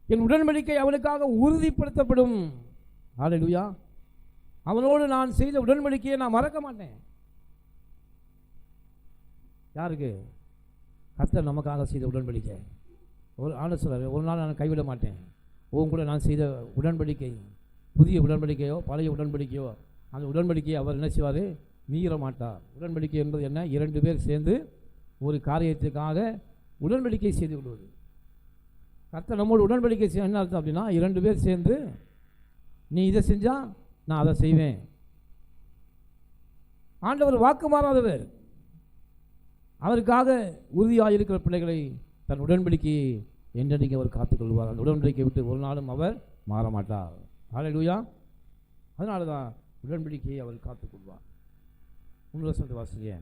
என் உடன்படிக்கை அவனுக்காக உறுதிப்படுத்தப்படும். ஹல்லேலூயா. அவனோடு நான் செய்த உடன்படிக்கையை நான் மறக்க மாட்டேன். யாருக்கு? கர்த்தர் நமக்காக செய்த உடன்படிக்கை. ஒரு ஆண்டு சொல்றாரு, ஒரு நாள் நான் கைவிட மாட்டேன். உன் கூட நான் செய்த உடன்படிக்கை, புதிய உடன்படிக்கையோ பழைய உடன்படிக்கையோ, அந்த உடன்படிக்கையை அவர் என்ன செய்வார்? மீற மாட்டார். உடன்படிக்கை என்பது என்ன? 2 பேர் சேர்ந்து ஒரு காரியத்துக்காக உடன்படிக்கை செய்து விடுவது. கர்த்தர் நம்மோடு உடன்படிக்கை செய்ய என்ன அர்த்தம் அப்படின்னா, 2 பேர் சேர்ந்து நீ இதை செஞ்சால் நான் அதை செய்வேன். ஆண்டவர் வாக்கு மாறாதவர். அவருக்காக உறுதியாக இருக்கிற பிள்ளைகளை தன் உடன்படிக்கையை என்றென்றைக்கு அவர் காத்துக்கொள்வார். அந்த உடன்படிக்கை விட்டு ஒரு நாளும் அவர் மாற மாட்டார். ஹல்லேலூயா. அதனால தான் உடன்படிக்கையை அவர் காத்துக்கொள்வார். 3 வசனத்தை வாசிங்க.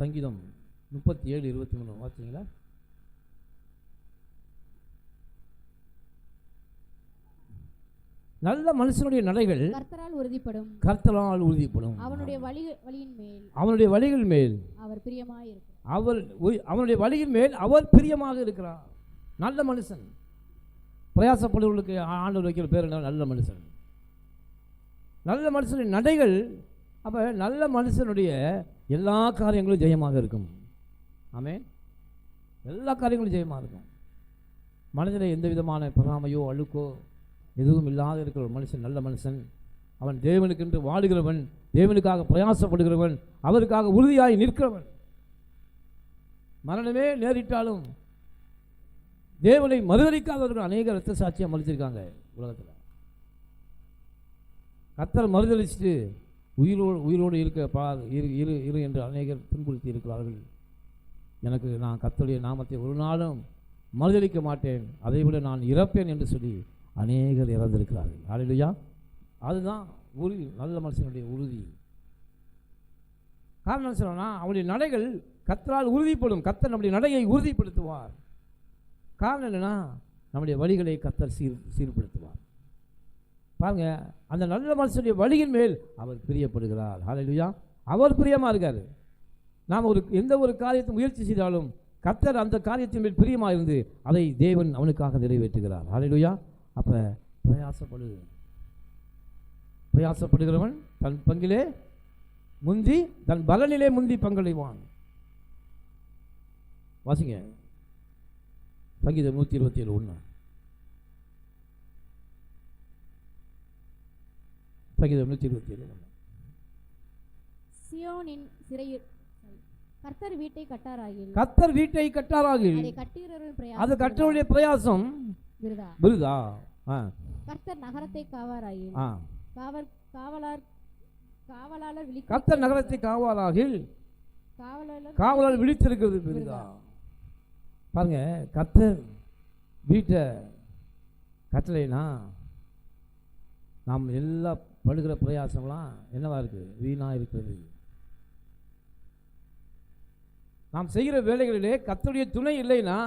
சங்கீதம் 37:23 வாசிங்களா? நல்ல மனுஷனுடைய நடைகள் கர்த்தரால் உறுதிப்படும். கர்த்தரால் உறுதிப்படும். அவனுடைய வழியின் மேல் அவனுடைய வழிகள் மேல் அவர் பிரியமாக இருக்கிறார். அவனுடைய வழியின் மேல் அவர் பிரியமாக இருக்கிறார். நல்ல மனுஷன். பிரயாசப்படுவர்களுக்கு ஆண்டவர் வைக்கிற பேர் என்ன? நல்ல மனுஷன். நல்ல மனுஷனுடைய நடைகள். அப்போ நல்ல மனுஷனுடைய எல்லா காரியங்களும் ஜெயமாக இருக்கும். ஆமென். எல்லா காரியங்களும் ஜெயமாக இருக்கும். மனதில் எந்த விதமான பொறாமையோ அழுக்கோ எதுவும் இல்லாத இருக்கிற ஒரு மனுஷன் நல்ல மனுஷன். அவன் தேவனுக்கென்று வாடுகிறவன், தேவனுக்காக பிரயாசப்படுகிறவன், அவருக்காக உறுதியாய் நிற்கிறவன். மரணமே நேரிட்டாலும் தேவனை மறுதலிக்காதவர்கள் அநேக இரத்த சாட்சியாக மறுத்திருக்காங்க உலகத்தில். கர்த்தர் மறுதலிச்சுட்டு உயிரோடு இருக்க இரு என்று அநேகர் துன்புறுத்தி இருக்கிறார்கள். நான் கர்த்தருடைய நாமத்தை ஒரு நாளும் மறுதலிக்க மாட்டேன், அதை விட நான் இறப்பேன் என்று சொல்லி அநேகர் இறந்திருக்கிறார்கள். ஹல்லேலூயா. அதுதான் உறுதி, நல்ல மனுஷனுடைய உறுதி. காரணம் சொல்லணும்னா, அவனுடைய நடைகள் கர்த்தரால் உறுதிப்படும். கர்த்தர் நம்முடைய நடையை உறுதிப்படுத்துவார். காரணம் என்னன்னா, நம்முடைய வழிகளை கர்த்தர் சீர்படுத்துவார். பாருங்க, அந்த நல்ல மனுஷனுடைய வழியின் மேல் அவர் பிரியப்படுகிறார். ஹல்லேலூயா. அவர் பிரியமாக இருக்கார். நாம் எந்த ஒரு காரியத்தை முயற்சி செய்தாலும் கர்த்தர் அந்த காரியத்தின் மேல் பிரியமாக இருந்து அதை தேவன் அவனுக்காக நிறைவேற்றுகிறார். ஹல்லேலூயா. அப்போ பிரயாசப்படுகிறவன் தன் பங்கிலே முந்தி, தன் பலனிலே முந்தி பங்களிவான். வாசிங்க சங்கீதம் 127:1. சங்கீதம் 127:1. சியோனின் சிறையில் கர்த்தர் வீட்டை கட்டாராகில், கர்த்தர் வீட்டை கட்டாராகில், அது கர்த்தருடைய பிரயாசம் விருதா. கர்த்தர் நகரத்தை காவாராகில், கர்த்தர் நகரத்தை காவாராகில், காவலால் விழித்திருக்கிறது விருதா. பாருங்க, கர்த்தர் வீட்டை கட்டளைனா நாம் எல்லா படுகிற பிரயாசம்லாம் என்னவா இருக்கு? வீணாக இருக்கிறது. நாம் செய்கிற வேலைகளிலே கர்த்தருடைய துணை இல்லைன்னா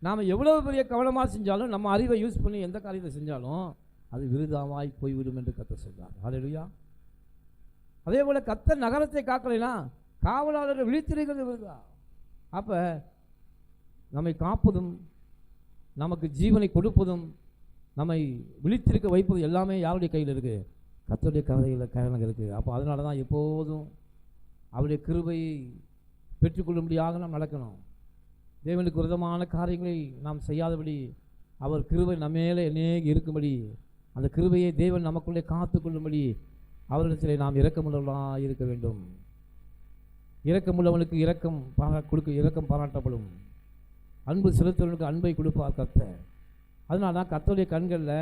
நாம் எவ்வளவு பெரிய கவனமாக செஞ்சாலும், நம்ம அறிவை யூஸ் பண்ணி எந்த காரியத்தை செஞ்சாலும் அது விருதாவாய் போய்விடும் என்று கர்த்தர் சொல்றார். ஹல்லேலூயா. அதே போல் கர்த்தர் நகரத்தை காக்கலைன்னா காவலாளர்கள் விழித்திருக்கிறது விருதா. அப்போ நம்மை காப்பதும், நமக்கு ஜீவனை கொடுப்பதும், நம்மை விழித்திருக்க வைப்பதும் எல்லாமே யாருடைய கையில் இருக்குது? கர்த்தருடைய கையில் இருக்குது. அப்போ அதனால தான் எப்போதும் அவருடைய கிருபையை பெற்றுக்கொள்ளும்படியாக நாம் நடக்கணும். தேவனுக்கு விரோதமான காரியங்களை நாம் செய்யாதபடி அவர் கிருபை நம்மேலே இருக்கும்படி, அந்த கிருபையை தேவன் நமக்குள்ளே காத்துக்கொள்ளும்படி அவரிடத்திலே நாம் இரக்கமுள்ளவர்களாக இருக்க வேண்டும். இரக்கமுள்ளவனுக்கு இரக்கம் பாராட்டப்படும். அன்பு செலுத்துவதற்கு அன்பை கொடுப்பார் கர்த்தர். அதனால தான் கர்த்தருடைய கண்களில்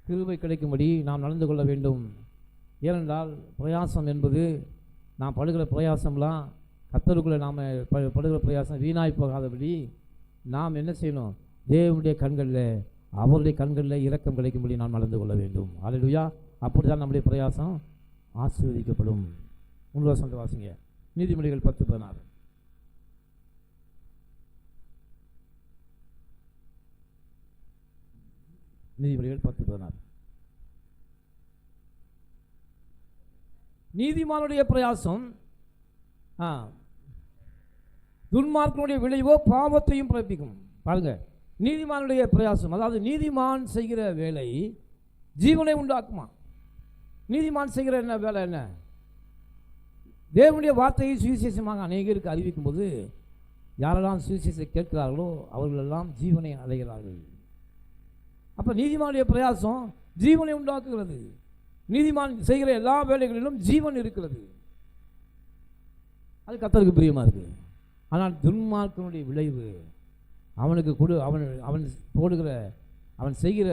கிருபை கிடைக்கும்படி நாம் நடந்து கொள்ள வேண்டும். ஏனென்றால் பிரயாசம் என்பது நாம் படுகிற பிரயாசம்லாம் கர்த்தருக்குள்ளே நாம் படுகிற பிரயாசம் வீணாய் போகாதபடி நாம் என்ன செய்யணும்? தேவனுடைய கண்களில், அவருடைய கண்களில் இரக்கம் கிடைக்கும்படி நாம் நடந்து கொள்ள வேண்டும். அல்லேலூயா. அப்படி தான் நம்முடைய பிரயாசம் ஆசீர்வதிக்கப்படும். 3 வசனத்தை வாசிங்க. நீதிமொழிகள் 10:16. நீதிமொழிகள் 10:16. நீதிமானுடைய பிரயாசம் துன்மார்க்கனுடைய விளைவோ பாவத்தையும் பிறப்பிக்கும். பாருங்க, நீதிமானுடைய பிரயாசம், அதாவது நீதிமான் செய்கிற வேலை ஜீவனை உண்டாக்குமா. நீதிமான் செய்கிற என்ன வேலை? என்ன? தேவனுடைய வார்த்தையை சுவிசேஷமாக அநேகருக்கு அறிவிக்கும் போது யாரெல்லாம் சுவிசேஷத்தை கேட்கிறார்களோ அவர்களெல்லாம் ஜீவனை அடைகிறார்கள். அப்போ நீதிமானுடைய பிரயாசம் ஜீவனை உண்டாக்குகிறது. நீதிமான் செய்கிற எல்லா வேலைகளிலும் ஜீவன் இருக்கிறது. அது கர்த்தருக்கு பிரியமாக இருக்குது. ஆனால் துன்மார்க்கனுடைய விளைவு அவனுக்கு அவன் போடுகிற அவன் செய்கிற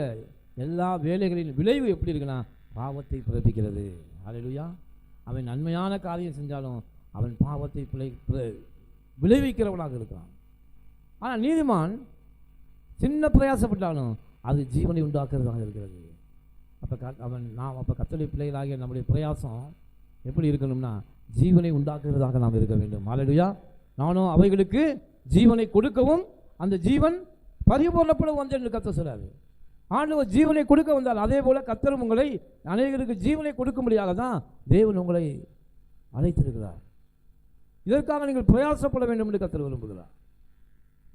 எல்லா வேலைகளின் விளைவு எப்படி இருக்குன்னா பாவத்தை பிறப்பிக்கிறது. அல்லேலூயா. அவன் நன்மையான காரியம் செஞ்சாலும் அவன் பாவத்தை விளைவிக்கிறவனாக இருக்கிறான். ஆனால் நீதிமான் சின்ன பிரயாசப்பட்டாலும் அது ஜீவனை உண்டாக்குறதாக இருக்கிறது. அப்போ கர்த்தருடைய பிள்ளைகளாகிய நம்முடைய பிரயாசம் எப்படி இருக்கணும்னா ஜீவனை உண்டாக்குறதாக நாம் இருக்க வேண்டும். அல்லேலூயா. நானும் அவைகளுக்கு ஜீவனை கொடுக்கவும் அந்த ஜீவன் பரிபூர்ணப்படும் வந்தேன் என்று கர்த்தர் சொல்றாரு. ஆண்டவர் ஜீவனை கொடுக்க வந்தார். அதே போல கர்த்தர் உங்களை அநேகருக்கு ஜீவனை கொடுக்கும்படியாக தான் தேவன் உங்களை அழைத்திருக்கிறார். இதற்காக நீங்கள் பிரயாசப்பட வேண்டும் என்று கர்த்தர் விரும்புகிறார்.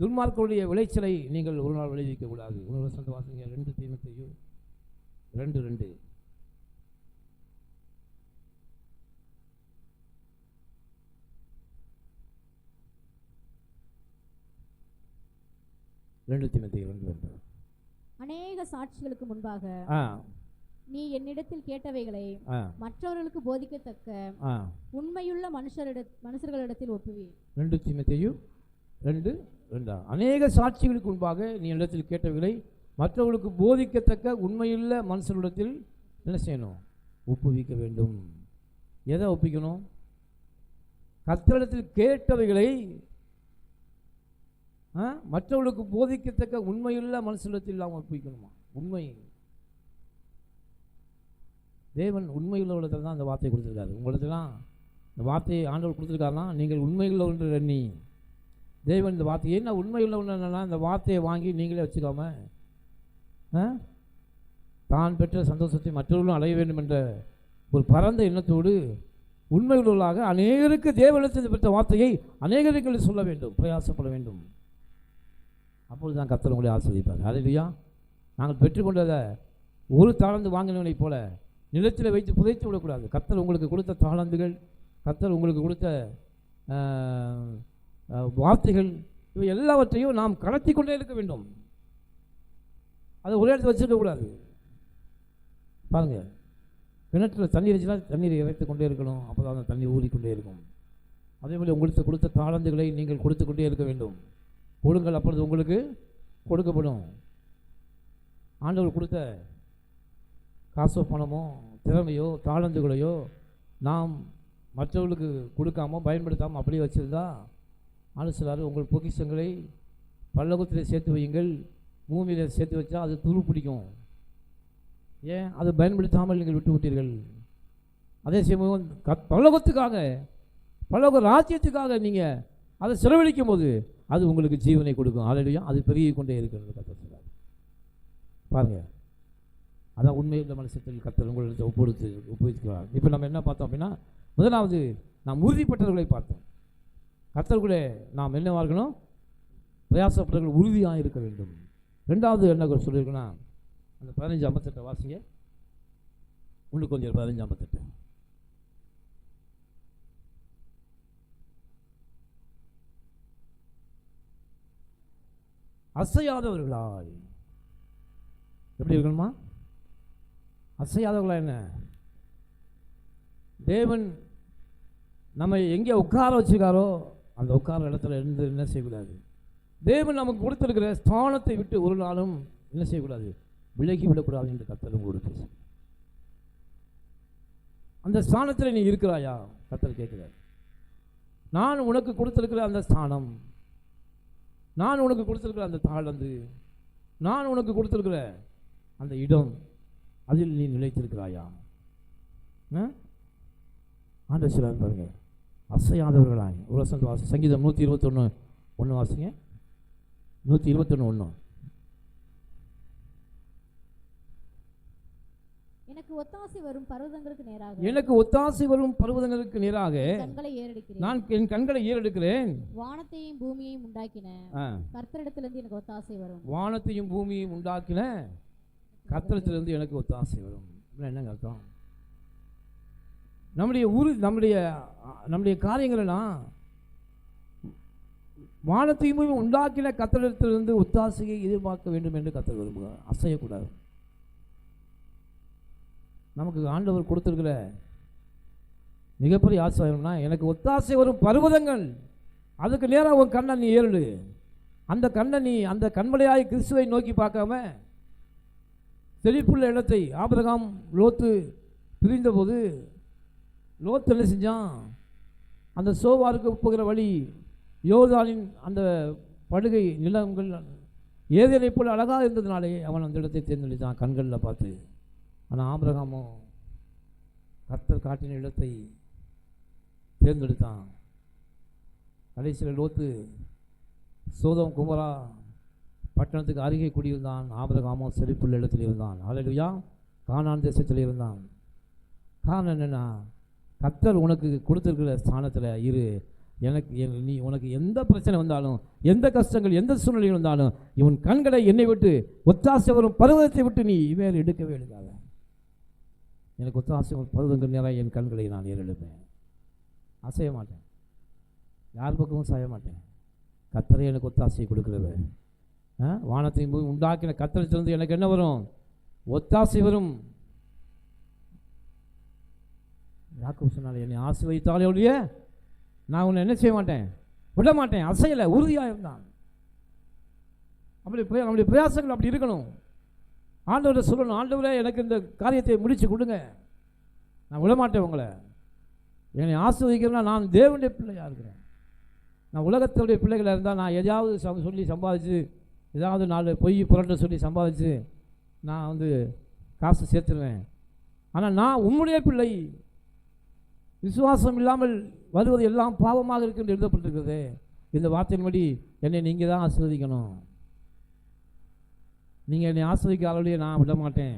துன்மார்க்கருடைய விளைச்சலை நீங்கள் ஒரு நாள் விளைவிக்க கூடாது. 1 வாசிங்க. 2 தீமோத்தேயு 2:2. 2 தீமோத்தேயு 2:2. அநேக சாட்சிகளுக்கு முன்பாக நீ என்னிடத்தில் கேட்டவைகளை மற்றவர்களுக்கு போதிக்கத்தக்க உண்மையுள்ள மனுஷர்களிடத்தில் ஒப்புவி. 2 தீமோத்தேயு 2:2. அநேக சாட்சிகளுக்கு முன்பாக நீ என்னிடத்தில் கேட்டவைகளை மற்றவர்களுக்கு போதிக்கத்தக்க உண்மையுள்ள மனுஷர்களிடத்தில் என்ன செய்யணும்? ஒப்புவிக்க வேண்டும். எதை ஒப்பிக்கணும்? கர்த்தரிடத்தில் கேட்டவைகளை மற்றவர்களுக்கு போதிக்கத்தக்க உண்மையுள்ள மனுஷனிடத்தில் நாம் ஒப்புவிக்கணுமா? உண்மை தேவன் உண்மையுள்ளவர்களிடத்தில் தான் அந்த வார்த்தையை கொடுத்துருக்காரு. உங்களிடத்துலாம் இந்த வார்த்தையை ஆண்டவர் கொடுத்துருக்காருன்னா நீங்கள் உண்மையுள்ளவர்கள் எண்ணி தேவன் இந்த வார்த்தை என்ன உண்மையுள்ளவன் என்னன்னா இந்த வார்த்தையை வாங்கி நீங்களே வச்சுக்காம தான் பெற்ற சந்தோஷத்தை மற்றவர்களும் அடைய வேண்டும் என்ற ஒரு பரந்த எண்ணத்தோடு உண்மையுள்ளவர்களாக அநேகருக்கு தேவனிடத்தில் பெற்ற வார்த்தையை அநேகருக்கு சொல்ல வேண்டும், பிரயாசப்பட வேண்டும். அப்பொழுது தான் கர்த்தர் உங்களை ஆசீர்வதிப்பார். அல்லேலூயா. நாங்கள் பெற்றுக்கொண்டதை ஒரு தாளந்து வாங்கினவனைப் போல நிலத்தில் வைத்து புதைத்து விடக்கூடாது. கர்த்தர் உங்களுக்கு கொடுத்த தாளந்துகள், கர்த்தர் உங்களுக்கு கொடுத்த வார்த்தைகள், இவை எல்லாவற்றையும் நாம் கடத்தி கொண்டே இருக்க வேண்டும். அதை ஒரே இடத்துல வச்சுருக்கக்கூடாது. பாருங்கள், கிணற்றில் தண்ணீர் வச்சுன்னா தண்ணீரை இறைத்து கொண்டே இருக்கணும். அப்போ தான் அந்த தண்ணி ஊறிக்கொண்டே இருக்கும். அதேபோல் உங்களுக்கு கொடுத்த தாளந்துகளை நீங்கள் கொடுத்து கொண்டே இருக்க வேண்டும். கொடுங்கள், அப்பொழுது உங்களுக்கு கொடுக்கப்படும். ஆண்டவர் கொடுத்த காசோ பணமோ திறமையோ தாளந்துகளையோ நாம் மற்றவர்களுக்கு கொடுக்காமோ பயன்படுத்தாமல் அப்படியே வச்சுருந்தா ஆண்டு சொல்லாரு, உங்கள் பொக்கிஷங்களை பல்லோகத்தில் சேர்த்து வையுங்கள், பூமியில் சேர்த்து வச்சா அது துரு பிடிக்கும். ஏன் அதை பயன்படுத்தாமல் நீங்கள் விட்டு விட்டீர்கள்? அதே சமயம் பல்லோகத்துக்காக பல்லோக ராஜ்யத்துக்காக நீங்கள் அதை செலவழிக்கும் போது அது உங்களுக்கு ஜீவனை கொடுக்கும். ஆல்ரெடியும் அது பெருகி கொண்டே இருக்கிறது. கர்த்தர் சொல்றார். பாருங்கள், அதான் உண்மையுள்ள மனுஷத்தில் கர்த்தர் உங்களை ஒப்புவிக்கிறார். இப்போ நம்ம என்ன பார்த்தோம் அப்படின்னா, முதலாவது நாம் உறுதிப்பட்டவர்களை பார்த்தோம். கர்த்தருக்குள்ளே நாம் என்னவாக இருக்கணும்? பிரயாசப்பட்டவர்கள் உறுதியாக இருக்க வேண்டும். ரெண்டாவது என்ன சொல்லியிருக்குன்னா, அந்த 15:58 வாசிங்க. இன்னும் கொஞ்சம் 15:58. அசையாதவர்களாய் எப்படி இருக்கணுமா? அசையாதவர்களா என்ன? தேவன் நம்ம எங்கே உட்கார வச்சுருக்காரோ அந்த உட்கார இடத்துல இருந்து என்ன செய்யக்கூடாது? தேவன் நமக்கு கொடுத்திருக்கிற ஸ்தானத்தை விட்டு ஒரு நாளும் என்ன செய்யக்கூடாது, விலகி விடக்கூடாது என்று கர்த்தர் உங்களோடு பேச. அந்த ஸ்தானத்தில் நீ இருக்கிறாயா? கர்த்தர் கேட்கிறார். நான் உனக்கு கொடுத்திருக்கிற அந்த ஸ்தானம், நான் உனக்கு கொடுத்திருக்கிற அந்த தாளந்து, நான் உனக்கு கொடுத்திருக்கிற அந்த இடம், அதில் நீ நிலைத்திருக்கிறாயா? ஆண்டவர் சொல்றார் பாருங்க, அசையாதவர்களாய். ஒரு வசனம் வாசி, சங்கீதம் 121:1 வாசிங்க. 121:1. எனக்கு ஒத்தாசை வரும் பர்வதங்களுக்கு நேராக, எனக்கு ஒத்தாசை வரும் பர்வதங்களுக்கு நேராக கண்களை ஏறெடுக்கிறேன். நான் என் கண்களை ஏறெடுக்கிறேன். வானத்தையும் பூமியையும் உண்டாக்கின கர்த்தரிடத்திலிருந்து எனக்கு ஒத்தாசை வரும். வானத்தையும் பூமியையும் உண்டாக்கின கர்த்தரிடத்திலிருந்து எனக்கு ஒத்தாசை வரும். என்னங்க அர்த்தம்? நம்முடைய காரியங்களெல்லாம் வானத்தையும் பூமியும் உண்டாக்கின கர்த்தரிடத்திலிருந்து ஒத்தாசையை எதிர்பார்க்க வேண்டும் என்று கர்த்தர் விரும்புகிறார். அசையக்கூடாது. நமக்கு ஆண்டவர் கொடுத்திருக்கிற மிகப்பெரிய ஆசீர்வாதம்னா, எனக்கு ஒத்தாசை வரும் பர்வதங்கள், அதுக்கு நேராக உன் கண்ணை நீ ஏறிடு. அந்த கண்ணை நீ அந்த கண்மலையாய் கிறிஸ்துவை நோக்கி பார்க்காம செழிப்புள்ள இடத்தை, ஆபிரகாம் லோத்து பிரிந்தபோது லோத்து என்ன செஞ்சான்? அந்த சோவாருக்கு போகிற வழி, யோர்தானின் அந்த படுகை நிலங்கள் ஏதேனை போல் அழகாக இருந்ததுனாலே அவன் அந்த இடத்தை தேர்ந்தெடுத்தான் கண்களில் பார்த்து. ஆனால் ஆபிரகாமோ கர்த்தர் காட்டின இடத்தை தேர்ந்தெடுத்தான். கடைசியில் லோத்து சோதோம் குமரா பட்டணத்துக்கு அருகே குடியிருந்தான். ஆபிரகாமோ செழிப்புள்ள இடத்தில் இருந்தான். அல்லேலூயா. கானான் தேசத்தில் இருந்தான். காரணம் என்னென்னா, கர்த்தர் உனக்கு கொடுத்துருக்கிற ஸ்தானத்தில் இரு. நீ உனக்கு எந்த பிரச்சனை வந்தாலும், எந்த கஷ்டங்கள், எந்த சூழ்நிலை வந்தாலும், இவன் கண்களை என்னை விட்டு ஒத்தாசை வரும் பர்வதத்தை விட்டு நீ வேறு எடுக்கவே எடுக்காத. எனக்கு ஒத்தாசை வரும் பர்வதங்கள் நேராக என் கண்களை நான் ஏறெடுப்பேன். அசைய மாட்டேன், யார் பக்கமும் சாய மாட்டேன். கர்த்தரை எனக்கு ஒத்தாசையை கொடுக்கிறவர். வானத்தையும் போய் உண்டாக்கின கர்த்தரிடத்திலிருந்து எனக்கு என்ன வரும்? ஒத்தாசை வரும். யாக்கோபு சொன்னாலே, என்னை ஆசீர்வதித்தாலே ஒழிய நான் உன்னை என்ன செய்ய மாட்டேன், விட மாட்டேன். அசையலை, உறுதியாக இருந்தான். நம்முடைய பிரயாசங்கள் அப்படி இருக்கணும். ஆண்டவரை சொல்லணும், ஆண்டவரே எனக்கு இந்த காரியத்தை முடிச்சு கொடுங்க, நான் விடமாட்டேன் உங்களை. என்னை ஆசீர்வதிக்கிறேன்னா நான் தேவனுடைய பிள்ளையாக இருக்கிறேன். நான் உலகத்துடைய பிள்ளைகளாக இருந்தால் நான் எதையாவது சொல்லி சம்பாதிச்சு, ஏதாவது 4 பொய் புரட்ட சொல்லி சம்பாதிச்சு நான் காசு சேர்த்துருவேன். ஆனால் நான் உம்முடைய பிள்ளை, விசுவாசம் இல்லாமல் வருவது எல்லாம் பாவமாக இருக்கு என்று எழுதப்பட்டிருக்கிறது. இந்த வார்த்தையின்படி என்னை நீங்கள் தான் ஆசீர்வதிக்கணும். நீங்கள் என்னை ஆசீர்வதிக்காதவளையே நான் விட மாட்டேன்.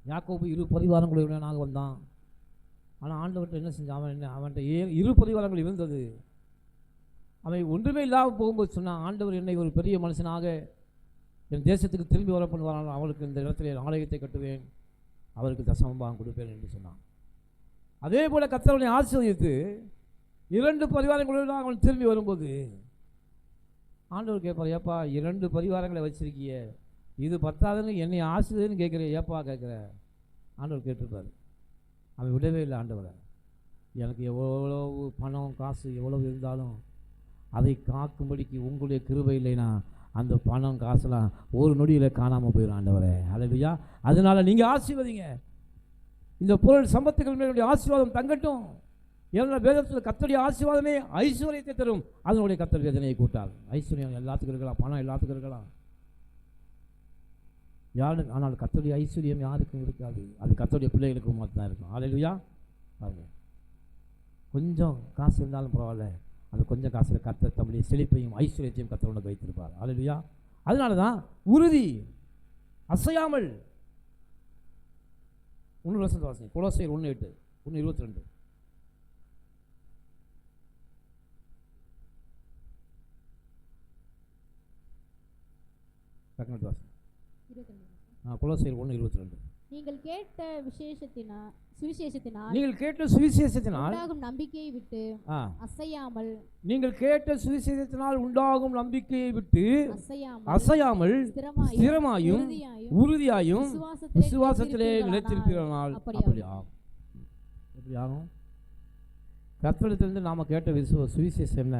யாக்கோபு 2 பரிவாரங்களுடனாக வந்தான். ஆனால் ஆண்டவர்கிட்ட என்ன செஞ்சான்? அவன்கிட்ட 2 பரிவாரங்கள் இருந்தது. அவன் ஒன்றுமே இல்லாமல் போகும்போது சொன்னான், ஆண்டவர் என்னை ஒரு பெரிய மனுஷனாக என் தேசத்துக்கு திரும்பி வர பண்ணுவார்கள், அவளுக்கு இந்த இடத்துல ஆலயத்தை கட்டுவேன், அவருக்கு தசமபாகம் கொடுப்பேன் என்று சொன்னான். அதே போல் கர்த்தரை ஆசீர்வதித்து 2 பரிவாரங்களோடு அவன் திரும்பி வரும்போது ஆண்டவர் கேட்பார், ஏப்பா 2 பரிவாரங்களை வச்சிருக்கிய, இது பத்தாதுன்னு என்னை ஆசீர்வதின்னு கேட்குறேன், ஏப்பா கேட்குற? ஆண்டவர் கேட்டிருப்பார். அவன் விடவே இல்லை ஆண்டவரை. எனக்கு எவ்வளவு பணம் காசு எவ்வளவு இருந்தாலும் அதை காக்கும்படிக்கு உங்களுடைய கிருபை இல்லைனா அந்த பணம் காசுலாம் ஒரு நொடியில் காணாமல் போயிடும் ஆண்டவரே. அல்லேலூயா. அதனால் நீங்கள் ஆசீர்வதிங்க. இந்த பொருள் சம்பத்துக்கள் மேலுடைய ஆசீர்வாதம் தங்கட்டும். ஏன்னா வேதத்தில் கர்த்தருடைய ஆசீர்வாதமே ஐஸ்வர்யத்தை தரும், அதனுடைய கர்த்தர் வேதனையை கூட்டாது. ஐஸ்வர்யம் எல்லாத்துக்கும் இருக்கலாம், பணம் எல்லாத்துக்கும் இருக்கலாம், ஆனால் கர்த்தருடைய ஐஸ்வர்யம் யாருக்கும் இருக்காது. அது கர்த்தருடைய பிள்ளைகளுக்கு மட்டும்தான் இருக்கும். அல்லேலூயா. பாருங்க, கொஞ்சம் காசு இருந்தாலும் பரவாயில்ல, அந்த கொஞ்சம் காசில் கர்த்தர் தம்முடைய செழிப்பையும் ஐஸ்வர்யத்தையும் கர்த்தர் உனக்கு வைத்திருப்பார். அல்லேலூயா. அதனால தான் உறுதி, அசையாமல். 1 வருஷம் வாசிங்க, கொலோசையர் 1:8, 1:22. கொலோசையர் 1:22. நீங்கள் கேட்ட சுவிசேஷத்தினால் உண்டாகும் நம்பிக்கையை விட்டு அசையாமல், நீங்கள் கேட்ட சுவிசேஷத்தினால் உண்டாகும் நம்பிக்கையை விட்டு அசையாமல் ஸ்திரமாயும் உறுதியாயும் விசுவாசத்திலே நிலைத்திருப்பீர்களானால் அப்படி ஆகும். எப்படி ஆகும்? கர்த்தரிடத்திலிருந்து நாம் கேட்ட சுவிசேஷம் என்ன?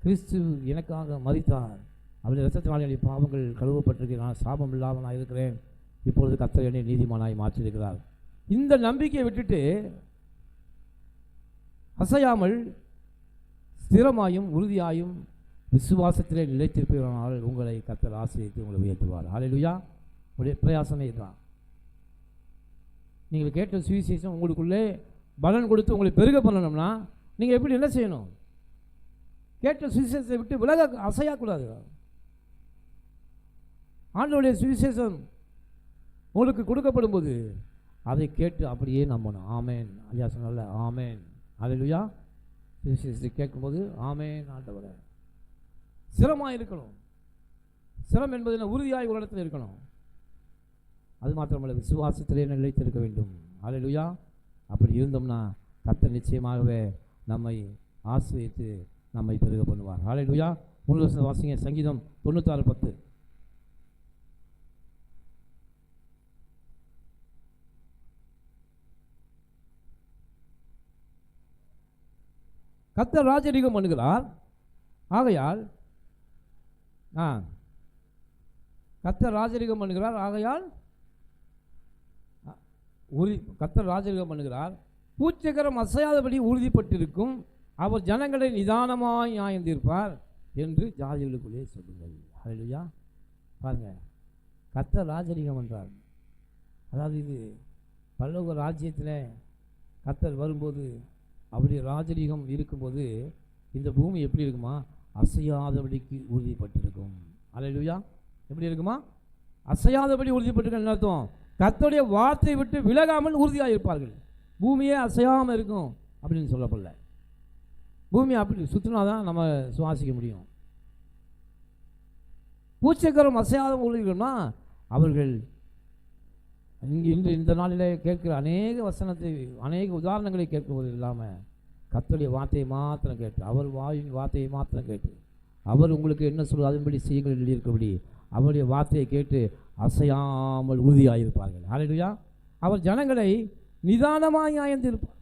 கிறிஸ்து எனக்காக மரித்தார், அவருடைய இரத்தத்தினாலே என்னுடைய பாவங்கள் கழுவப்பட்டிருக்கிறேன், நான் சாபம் இல்லாமல் நான் இருக்கிறேன், இப்பொழுது கர்த்தர் என்னை நீதிமானாய் மாற்றியிருக்கிறார். இந்த நம்பிக்கையை விட்டுட்டு அசையாமல் ஸ்திரமாயும் உறுதியாயும் விசுவாசத்திலே நிலைத்திருப்பவனால் உங்களை கர்த்தர் ஆசீர்வதித்து உங்களை உயர்த்துவார். ஹல்லேலூயா. உங்களுடைய பிரயாசமே இதுதான். நீங்கள் கேட்ட சுவிசேஷம் உங்களுக்குள்ளே பலன் கொடுத்து உங்களை பெருக பண்ணணும்னா நீங்கள் எப்படி என்ன செய்யணும்? கேட்ட சுவிசேஷத்தை விட்டு விலக அசையக்கூடாது. ஆண்டவருடைய சுவிசேஷம் உங்களுக்கு கொடுக்கப்படும் போது அதை கேட்டு அப்படியே நம்பணும். ஆமேன். ஐயா சொன்னால ஆமேன். ஹல்லேலூயா. சுவிசேஷத்தை கேட்கும்போது ஆமேன் ஆண்டவரே. சிரமமாக இருக்கணும். சிரம் என்பது உறுதியாய் ஒரு இடத்துல இருக்கணும். அது மாத்திரமல்ல, விசுவாசத்திலே நிலைத்திருக்க வேண்டும். ஹல்லேலூயா. அப்படி இருந்தோம்னா கர்த்தர் நிச்சயமாகவே நம்மை ஆசீர்வதித்து நம்மை பெருக பண்ணுவார். ஹல்லேலூயா. முழு வாசிங்க சங்கீதம் 96:10. கர்த்தர் ராஜரீகம் பண்ணுகிறார், ஆகையால் கர்த்தர் ராஜரீகம் பண்ணுகிறார், ஆகையால் கர்த்தர் ராஜரீகம் பண்ணுகிறார், பூச்சக்கரம் அசையாதபடி உறுதிப்பட்டிருக்கும், அவர் ஜனங்களை நிதானமாய் நியாயம் தீர்ப்பார் என்று ஜாதிகளுக்குள்ளே சொல்லுங்கள். ஹல்லேலூயா. பாருங்க, கர்த்தர் ராஜரீகம் என்றார். அதாவது இது பரலோக ராஜ்யத்தில் கர்த்தர் வரும்போது அவருடைய ராஜரீகம் இருக்கும்போது இந்த பூமி எப்படி இருக்குமா? அசையாதபடிக்கு உறுதிப்பட்டிருக்கும். ஹல்லேலூயா. எப்படி இருக்குமா? அசையாதபடி உறுதிப்பட்டிருக்கும். என்ன அர்த்தம்? கர்த்தருடைய வார்த்தையை விட்டு விலகாமல் உறுதியாக இருப்பார்கள். பூமியே அசையாமல் இருக்கும் அப்படின்னு சொல்லப்படல. பூமி அப்படி சுற்றினா தான் நம்ம சுவாசிக்க முடியும். பூச்சக்கரம் அசையாத உறுதினா அவர்கள் இன்று இந்த நாளிலே கேட்கிற அநேக வசனத்தை, அநேக உதாரணங்களை கேட்குவது இல்லாமல் கர்த்தருடைய வார்த்தையை மாத்திரம் கேட்டு, அவர் வாயின் வார்த்தையை மாத்திரம் கேட்டு, அவர் உங்களுக்கு என்ன சொல்வது அதன்படி செய்யுங்கள் எழுதியிருக்கபடி அவருடைய வார்த்தையை கேட்டு அசையாமல் உறுதியாக இருப்பார்கள். ஹல்லேலூயா. அவர் ஜனங்களை நிதானமாக நியாயம் தீர்ப்பார்.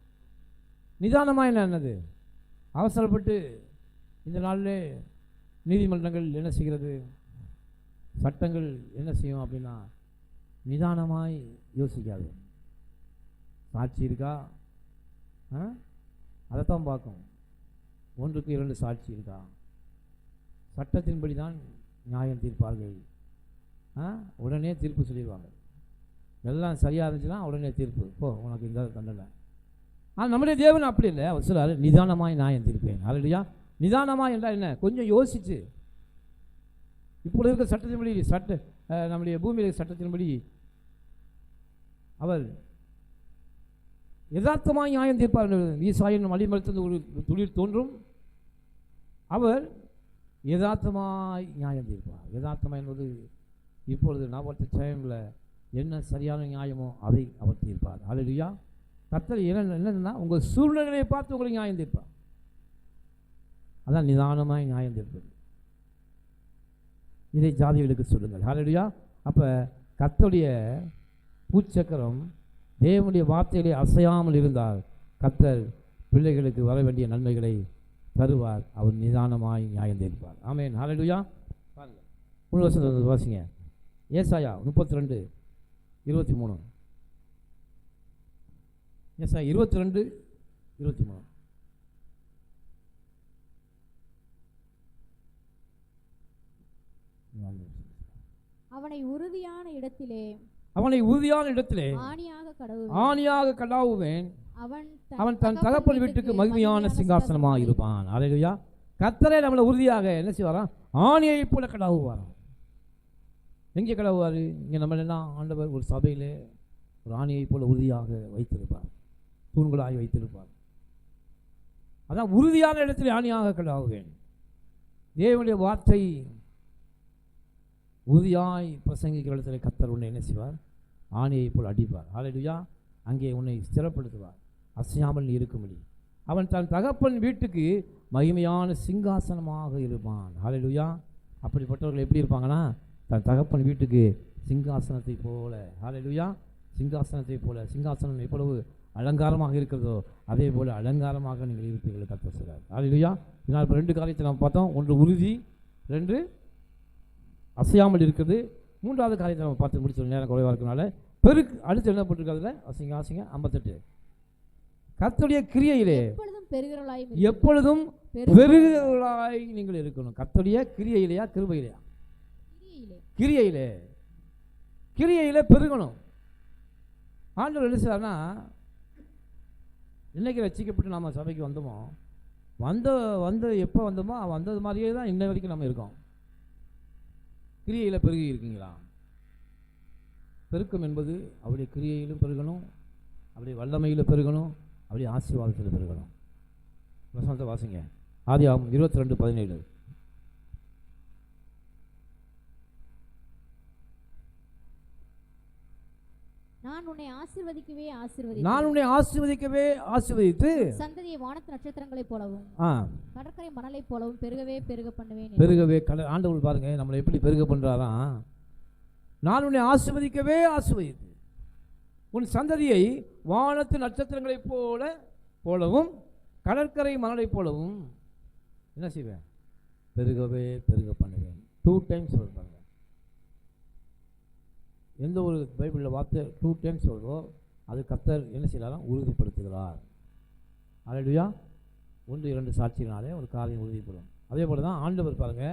நிதானமாக என்னது? அவசரப்பட்டு இந்த நாளில் நீதிமன்றங்கள் என்ன செய்கிறது, சட்டங்கள் என்ன செய்யும் அப்படின்னா நிதானமாய் யோசிக்காது. சாட்சி இருக்கா, அதைத்தான் பார்க்கும். 1க்கு 2 சாட்சி இருக்கா, சட்டத்தின்படி தான் நியாயம் தீர்ப்பார்கள். உடனே தீர்ப்பு சொல்லிடுவாங்க. எல்லாம் சரியாக இருந்துச்சுன்னா உடனே தீர்ப்பு, போ உனக்கு இந்த தண்டனை. ஆனால் நம்முடைய தேவன் அப்படி இல்லை. அவர் சொல்றாரு நிதானமாய் நியாயம் தீர்ப்பேன். ஹல்லேலூயா. நிதானமாக என்றால் என்ன? கொஞ்சம் யோசிச்சு, இப்பொழுது இருக்க சட்டத்தின்படி நம்முடைய பூமியில் சட்டத்தின்படி அவர் யதார்த்தமாக நியாயம் தீர்ப்பார். ஈசாயின் மலிமரத்திலிருந்து ஒரு துளிர் தோன்றும், அவர் யதார்த்தமாய் நியாயம் தீர்ப்பார். யதார்த்தமாக என்பது இப்பொழுது நாற்பத்த டைமில் என்ன சரியான நியாயமோ அதை அவர் தீர்ப்பார். ஹல்லேலூயா. கர்த்தர் என்னன்னா உங்கள் சூழ்நிலையை பார்த்து உங்களுக்கு நியாயம் தீர்ப்பார். அதான் நிதானமாய் நியாயம் தீர்ப்பது. இதை ஜாதிகளுக்கு சொல்லுங்கள். ஹல்லேலூயா. அப்போ கர்த்தருடைய பூச்சக்கரம் தேவனுடைய வார்த்தைகளை அசையாமல் இருந்தால் கர்த்தர் பிள்ளைகளுக்கு வர வேண்டிய நன்மைகளை தருவார். அவர் நிதானமாய் நியாயம் தீர்ப்பார். ஆமென். ஹல்லேலூயா. பாருங்க, முழு வசனம் வாசிங்க. ஏசாயா 32:23. ஏசாயா 22:23. அவனை உறுதியான இடத்திலே ஆணியாக கடாவுவேன். அவன் தன் தகப்பன் வீட்டுக்கு மகிமையான சிங்காசனமாக இருப்பான். ஹல்லேலூயா. கர்த்தரே நம்மளை உறுதியாக என்ன செய்வாராம்? ஆணியை போல கடாவுவாராம். எங்கே கடவுவார்? இங்கே நம்ம என்ன ஆண்டவர் ஒரு சபையிலே ஒரு ஆணியை போல உறுதியாக வைத்திருப்பார், தூண்களாக வைத்திருப்பார். அதான் உறுதியான இடத்தில் ஆணியாக கடாவுவேன். தேவனுடைய வார்த்தை உறுதியாய் பிரசங்கிக்கிற இடத்துல கர்த்தர் உன்னை என்ன செய்வார்? ஆணியை போல் அடிப்பார். ஹல்லேலூயா. அங்கே உன்னை ஸ்திரப்படுத்துவார், அசையாமல் நீ இருக்கும்படி. அவன் தன் தகப்பன் வீட்டுக்கு மகிமையான சிங்காசனமாக இருப்பான். ஹல்லேலூயா. அப்படிப்பட்டவர்கள் எப்படி இருப்பாங்கன்னா தன் தகப்பன் வீட்டுக்கு சிங்காசனத்தை போல. ஹல்லேலூயா. சிங்காசனத்தை போல. சிங்காசனம் எவ்வளவு அலங்காரமாக இருக்கிறதோ அதே போல் அலங்காரமாக நீங்கள் இருப்பீர்கள் கர்த்தர் சொல்றார். அல்லேலூயா. இதனால் இப்போ 2 காரியத்தை நம்ம பார்த்தோம். ஒன்று உறுதி, 2 அசையாமல் இருக்குது. 3வது காரியத்தை நம்ம பார்த்து முடிச்சோம், நேரம் குறைவாக இருக்கனால. அடுத்து என்ன போட்டிருக்காதுல வாசிங்க 58. கர்த்தருடைய கிரியையிலே எப்பொழுதும் பெருகிறவர்களாய் நீங்கள் இருக்கணும். கர்த்தருடைய கிரியையிலையா கிருபையிலையா? கிரியையிலே. கிரியையிலே பெருகணும். ஆண்டவர் என்ன செய்றார்னா, இன்னைக்கு ரட்சிக்கப்பட்டு நாம் சபைக்கு வந்தோமோ எப்போ வந்தோமோ வந்தது மாதிரியே தான் இன்ன வரைக்கும் நம்ம இருக்கோம். கிரியையில் பெருகி இருக்கீங்களா? பெருக்கம் என்பது அவருடைய கிரியையிலும் பெருகணும், அவருடைய வல்லமையில் பெருகணும், அவருடைய ஆசீர்வாதத்தில் பெருகணும். வசனத்தை வாசிங்க. ஆதியாகமம் 22:17. நான் உன்னை ஆசீர்வதிக்கவே ஆசீர்வதித்து சந்ததியை வானத்து நட்சத்திரங்களைப் போலவும் கடற்கரை மணலைப் போலவும் பெருகவே பெருக பண்ணுவேன். பெருகவே ஆண்டவர் பாருங்க நம்மளை எப்படி பெருக பண்றாராம். நான் உன்னை ஆசீர்வதிக்கவே ஆசீர்வதித்து உன் சந்ததியை வானத்து நட்சத்திரங்களைப் போலவும் கடற்கரை மணலைப் போலவும் என்ன செய்வேன்? பெருகவே பெருக பண்ணுவேன். 2 டைம்ஸ் சொல்றாங்க. எந்த ஒரு பைபிளில் வார்த்தை 2 டைம்ஸ் சொல்றோ அது கர்த்தர் என்ன செய்யலாம்? உறுதிப்படுத்துகிறார். அல்லேலூயா. 1-2 சாட்சியினாலே ஒரு காரியம் உறுதிப்படும். அதே போல தான் ஆண்டவர் பாருங்க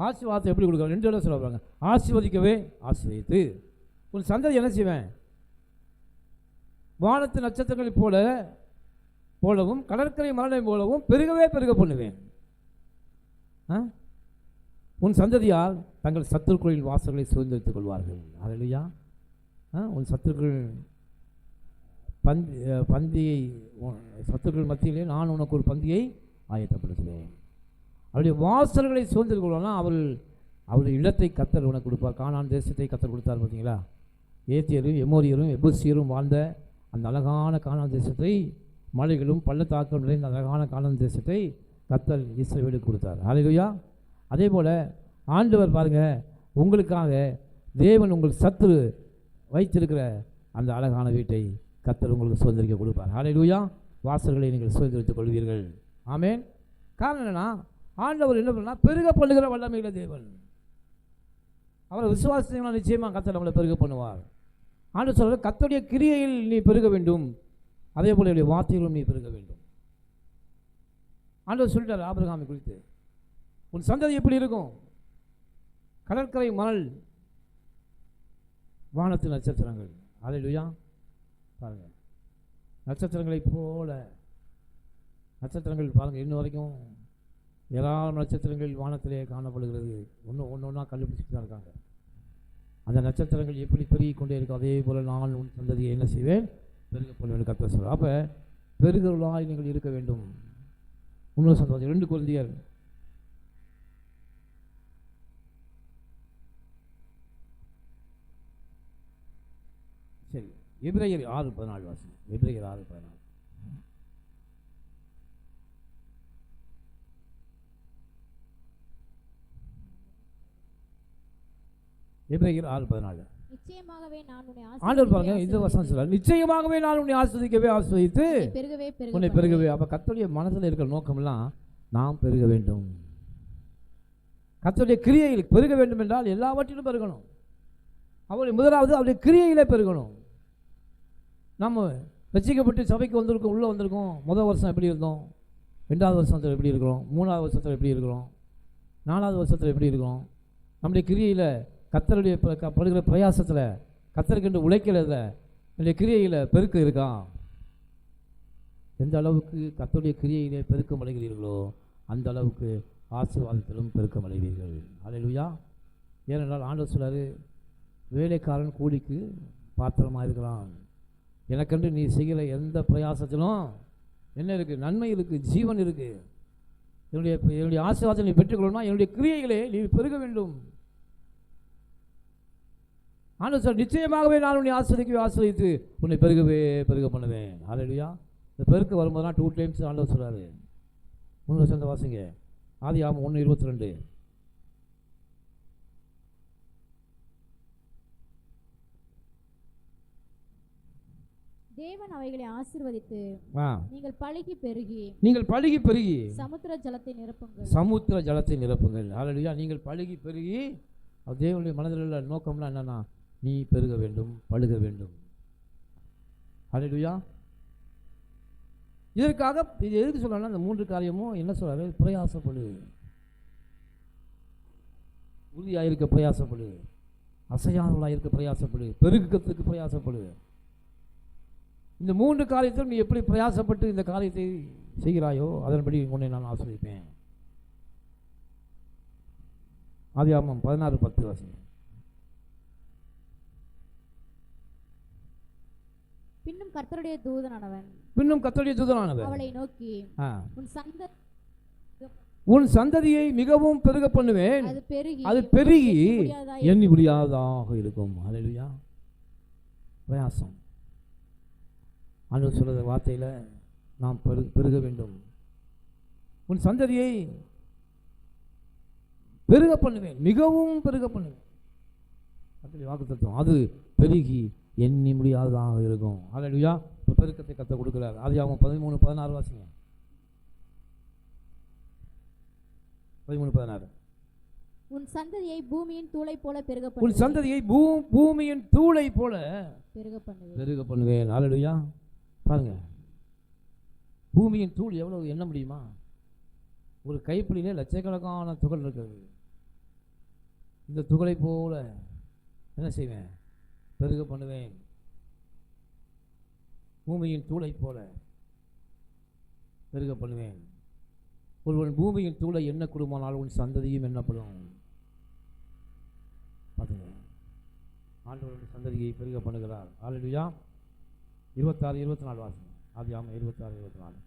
ஆசீர்வாதத்தை எப்படி கொடுக்குறாங்க? 2 இடம் சொல்லுவாங்க. ஆசீர்வதிக்கவே ஆசீர்வதித்து உன் சந்ததி என்ன செய்வேன்? வானத்து நட்சத்திரங்களைப் போலவும் கடற்கரை மணலை போலவும் பெருகவே பெருக பண்ணுவேன். உன் சந்ததியால் தங்கள் சத்துருக்களின் வாசல்களை சுதந்திரித்துக் கொள்வார்கள். அல்லேலூயா. உன் சத்துருக்கள் சத்துருக்கள் மத்தியிலே நான் உனக்கு ஒரு பந்தியை ஆயத்தப்படுத்துவேன். அவருடைய வாசல்களை சுதந்திரித்துக் கொள்வானா அவருடைய இடத்தை கர்த்தர் உனக்கு கொடுப்பார். கானான் தேசத்தை கர்த்தர் கொடுத்தார் பார்த்தீங்களா? ஏத்தியரும் எமோரியரும் எபூசியரும் வாழ்ந்த அந்த அழகான கானான் தேசத்தை, மலைகளும் பள்ளத்தாக்கும் நிறைந்த அழகான கானான் தேசத்தை கர்த்தர் இஸ்ரவேலுக்கு கொடுத்தார். அல்லேலூயா. அதே போல் ஆண்டவர் பாருங்கள் உங்களுக்காக தேவன் உங்கள் சத்துரு வைத்திருக்கிற அந்த அழகான வீட்டை கர்த்தர் உங்களுக்கு சுதந்திரிக்க கொடுப்பார். அல்லேலூயா. வாசல்களை நீங்கள் சுதந்திரித்துக் கொள்வீர்கள். ஆமென். காரணம் என்னன்னா, ஆண்டவர் என்ன பண்ணா பெருக பண்ணுகிற வல்லமையில தேவன். அவரை விசுவாசித்தீங்கன்னா நிச்சயமாக கர்த்தர் நம்மளை பெருக பண்ணுவார். ஆண்டவர் சொல்ற கர்த்தருடைய கிரியையில் நீ பெருக வேண்டும், அதே போல என்னுடைய வார்த்தைகளும் நீ பெருக வேண்டும். ஆண்டவர் சொல்லிட்டார் ஆபிரகாமை குறித்து, உன் சந்ததி எப்படி இருக்கும்? கடற்கரை மணல், வானத்து நட்சத்திரங்கள். அல்லேலூயா. பாருங்க நட்சத்திரங்களைப் போல நட்சத்திரங்கள் பாருங்கள் இன்னும் வரைக்கும் ஏராளம் நட்சத்திரங்கள் வானத்திலே காணப்படுகிறது. ஒன்றா கண்டுபிடிச்சிட்டு தான் இருக்காங்க. அந்த நட்சத்திரங்கள் எப்படி பெருகி கொண்டே இருக்கும். அதே போல் நான் உன் சந்ததியை என்ன செய்வேன்? பெருக பண்ணுவேன் கர்த்தர் சொல்கிறார். அப்போ பெருகிறவர்களாய் நீங்கள் இருக்க வேண்டும். இன்னொரு சந்தோஷம் 2 கொரிந்தியர் சரி எபிரேயர் 6:14 வாசி. எபிரேயர் 6:14. எபிரேயர் 6:14. நிச்சயமாகவே நான் உன்னை ஆண்டவர் பாருங்க இந்த வசனம் சொல்றார், நிச்சயமாகவே நான் உன்னை ஆசீர்வதிக்கவே ஆசீர்வதித்து உன்னை பெருகவே. அப்ப கர்த்தருடைய மனதில் இருக்கிற நோக்கம்லாம் நாம் பெருக வேண்டும். கர்த்தருடைய கிரியையில் பெருக வேண்டும் என்றால் எல்லாவற்றிலும் பெருகணும். அவருடைய முதலாவது அவருடைய கிரியையிலே பெருகணும். நம்ம ரட்சிக்கப்பட்டு சபைக்கு வந்திருக்கோம், உள்ளே வந்திருக்கோம். முதல் வருஷம் எப்படி இருந்தோம், 2வது வருஷத்தில் எப்படி இருக்கிறோம், 3வது வருஷத்தில் எப்படி இருக்கிறோம், 4வது வருஷத்தில் எப்படி இருக்கிறோம்? நம்முடைய கிரியையில் கர்த்தருடைய படுகிற பிரயாசத்தில் கர்த்தருக்கென்று உழைக்கிறதுல என்னுடைய கிரியையில் பெருக்க இருக்கா? எந்த அளவுக்கு கர்த்தருடைய கிரியையிலே பெருக்கம் அடைகிறீர்களோ அந்த அளவுக்கு ஆசீர்வாதத்திலும் பெருக்கம் அடைவீர்கள். அல்லேலூயா. ஏனென்றால் ஆண்டவர் சொல்றாரு, வேலைக்காரன் கூலிக்கு பாத்திரமாக இருக்கிறான். எனக்கென்று நீ செய்கிற எந்த பிரயாசத்திலும் என்ன இருக்குது? நன்மை இருக்குது, ஜீவன் இருக்குது. என்னுடைய ஆசீர்வாதத்தை நீ பெற்றுக்கொள்ளணும்னா என்னுடைய கிரியைகளே நீ பெருக வேண்டும். ஆண்டவர் சார் நிச்சயமாகவே நான் உன்னை ஆசீர்வதித்து உன்னை பெருகவே பெருக பண்ணுவேன். அல்லேலூயா. இந்த பெருக்க வரும்போதுதான் 2 டைம்ஸ் ஆண்டவர் சொல்கிறாரு. 3 வருஷத்தை வாசிங்க. ஆதியாகமம் 1:22. தேவன் அவைகளை ஆசீர்வதித்து நீங்கள் பழுகி பெருகி சமுத்திர ஜலத்தை நிரப்புங்கள். ஹல்லேலூயா. நீங்கள் பழுகி பெருகி, தேவனுடைய மனதில் உள்ள நோக்கம்லாம் என்னன்னா, நீ பெருக வேண்டும், பழுக வேண்டும். ஹல்லேலூயா. இதற்காக இது எதுக்கு சொல்லணும்னா, இந்த 3 காரியமும் என்ன சொல்றாரு? பிரயாசப்படு, உறுதியாக இருக்க பிரயாசப்படு, அசையாதவளாக இருக்க பிரயாசப்படு, பெருக்கத்துக்கு பிரயாசப்படு. இந்த 3 காரியத்தில் நீ எப்படி பிரயாசப்பட்டு இந்த காரியத்தை செய்கிறாயோ அதன்படி உன்னை நான் ஆசீர்வதிப்பேன். ஆதியாகமம் 16:10 வாசிங்க. பின்னும் கர்த்தருடைய தூதனானவன் அவளை நோக்கி, உன் சந்ததியை மிகவும் பெருக பண்ணுவேன், அது பெருகி எண்ணி முடியாததாக இருக்கும். ஹல்லேலூயா. பிரயாசம். ஆண்டவர் சொல்ற வார்த்தையில நாம் பெருக வேண்டும். உன் சந்ததியை பெருக பண்ணுவேன், மிகவும் பெருக பண்ணுவேன். வாக்குத்தத்தம். அது பெருகி எண்ணி முடியாததாக இருக்கும். ஹல்லேலூயா. பெருக்கத்தை கர்த்தர் கொடுக்கிறார். ஆதியாகமம் 13:16 வாசிங்க. 13:16. உன் சந்ததியை பூமியின் தூளை போல பெருக பண்ணுவேன். ஹல்லேலூயா. பாருங்க, பூமியின் தூள் எவ்வளவு எண்ண முடியுமா? ஒரு கைப்பிடியிலே லட்சக்கணக்கான துகள் இருக்கிறது. இந்த துகளை போல என்ன செய்வேன்? பெருக பண்ணுவேன். பூமியின் தூளை போல பெருக பண்ணுவேன். ஒருவன் பூமியின் தூளை எண்ண கூடுமானால் உன் சந்ததியும் எண்ணப்படும். பார்த்துங்க, ஆண்டவருடைய சந்ததியை பெருக பண்ணுகிறார். ஹல்லேலூயா. 26-24 வாசம். ஆதியாகமம் 26-24.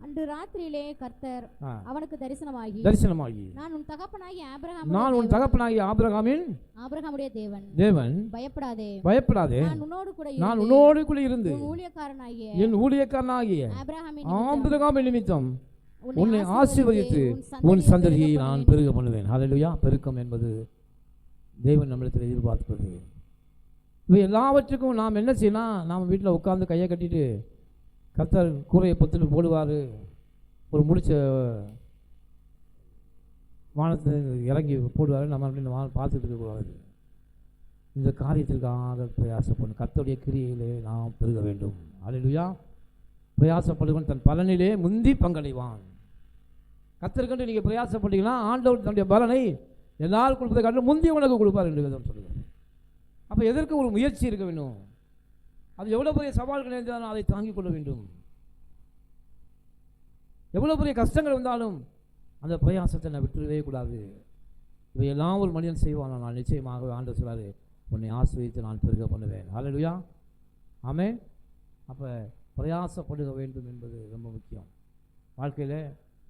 அன்று ராத்திரியிலே கர்த்தர் அவனுக்கு தரிசனமாகி, நான் உன் தகப்பனாகிய ஆபிரகாமுடைய தேவன், பயப்படாதே, நான் உன்னோடு கூட இருந்து என் ஊழியக்காரனாகிய ஆபிரகாம் நிமித்தம் உன்னை ஆசீர்வதித்து உன் சந்ததியை நான் பெருக பண்ணுவேன். ஹல்லேலூயா. பெருக்கம் என்பது தேவன் நம்மிடத்தில் எதிர்பார்ப்பது. இவை எல்லாவற்றுக்கும் நாம் என்ன செய்யலாம்? நாம் வீட்டில் உட்கார்ந்து கையை கட்டிட்டு கர்த்தர் கூரையை பத்துட்டு போடுவார், ஒரு முடிச்ச வானத்தை இறங்கி போடுவார், நம்ம அப்படின்னு பார்த்துட்டு இருக்கக்கூடாது. இந்த காரியத்திற்காக பிரயாசப்படும். கர்த்தருடைய கிரியையிலே நாம் பெருக வேண்டும். ஹல்லேலூயா. பிரயாசப்படுவன் தன் பலனிலே முந்தி பங்கடைவான். கர்த்தருக்கென்று நீங்கள் பிரயாசப்பட்டீங்கன்னா ஆண்டவர் தன்னுடைய பலனை எல்லாரும் கொடுப்பதை காட்டிலும் முந்தி உனக்கு கொடுப்பார் என்று வேதம் சொல்லுவார். அப்போ எதற்கு ஒரு முயற்சி இருக்க வேண்டும். அது எவ்வளோ பெரிய சவால்கள் இருந்தாலும் அதை தாங்கிக் கொள்ள வேண்டும். எவ்வளோ பெரிய கஷ்டங்கள் வந்தாலும் அந்த பிரயாசத்தை நான் விட்டுவிடவே கூடாது. இவையெல்லாம் ஒரு மனிதன் செய்வான். நான் நிச்சயமாக ஆண்டவர் சொல்றாரு, உன்னை ஆசீர்வதித்து நான் பெருக பண்ணுவேன். ஹல்லேலூயா. ஆமென். அப்போ பிரயாசப்படுக வேண்டும் என்பது ரொம்ப முக்கியம். வாழ்க்கையில்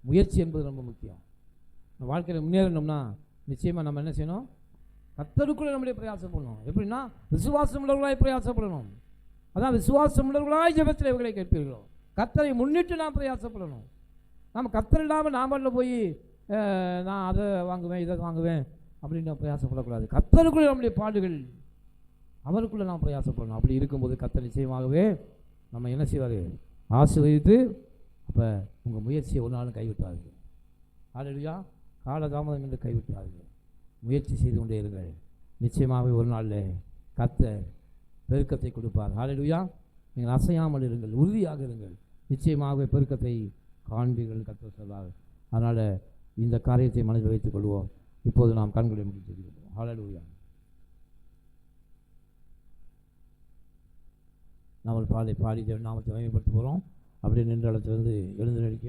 முயற்சி என்பது ரொம்ப முக்கியம். வாழ்க்கையில் முன்னேறணும்னா நிச்சயமாக நம்ம என்ன செய்யணும்? கர்த்தருக்குள்ளே நம்முடைய பிரயாசம் பண்ணணும். எப்படின்னா விசுவாசம் உள்ளவர்களாய் பிரயாசப்படணும். அதான் விசுவாசம் உள்ளவர்களாய் ஜெபத்தில் இவர்களை கேட்பீர்களோ. கர்த்தரை முன்னிட்டு நாம் பிரயாசப்படணும். நம்ம கர்த்தர் இல்லாமல் நாம போய் நான் அதை வாங்குவேன் இதை வாங்குவேன் அப்படின்னு நான் பிரயாசப்படக்கூடாது. கர்த்தருக்குள்ளே நம்முடைய பாடுகள், அவருக்குள்ளே நாம் பிரயாசப்படணும். அப்படி இருக்கும்போது கர்த்தர் நிச்சயமாகவே நம்ம என்ன செய்வார்? ஆசீர்வதித்து அப்போ உங்கள் முயற்சியை ஒரு நாளும் கைவிட்டார்கள். ஹல்லேலூயா. காலதாமதம் என்று கைவிட்டார்கள். முயற்சி செய்து கொண்டே இருங்கள். நிச்சயமாகவே ஒரு நாளில் கர்த்தர் பெருக்கத்தை கொடுப்பார். ஹல்லேலூயா. நீங்கள் அசையாமல் இருங்கள், உறுதியாக இருங்கள். நிச்சயமாகவே பெருக்கத்தை காண்பீர்கள் கர்த்தர் சொல்வார். அதனால் இந்த காரியத்தை மனதில் வைத்துக் கொள்வோம். இப்போது நாம் கண்களை முடித்திருக்கிறோம். ஹல்லேலூயா. நாம் பாடி நாமத்தை மகிமைப்படுத்த போகிறோம். அப்படியே நின்ற இடத்திலிருந்து எழுந்து நடிக்க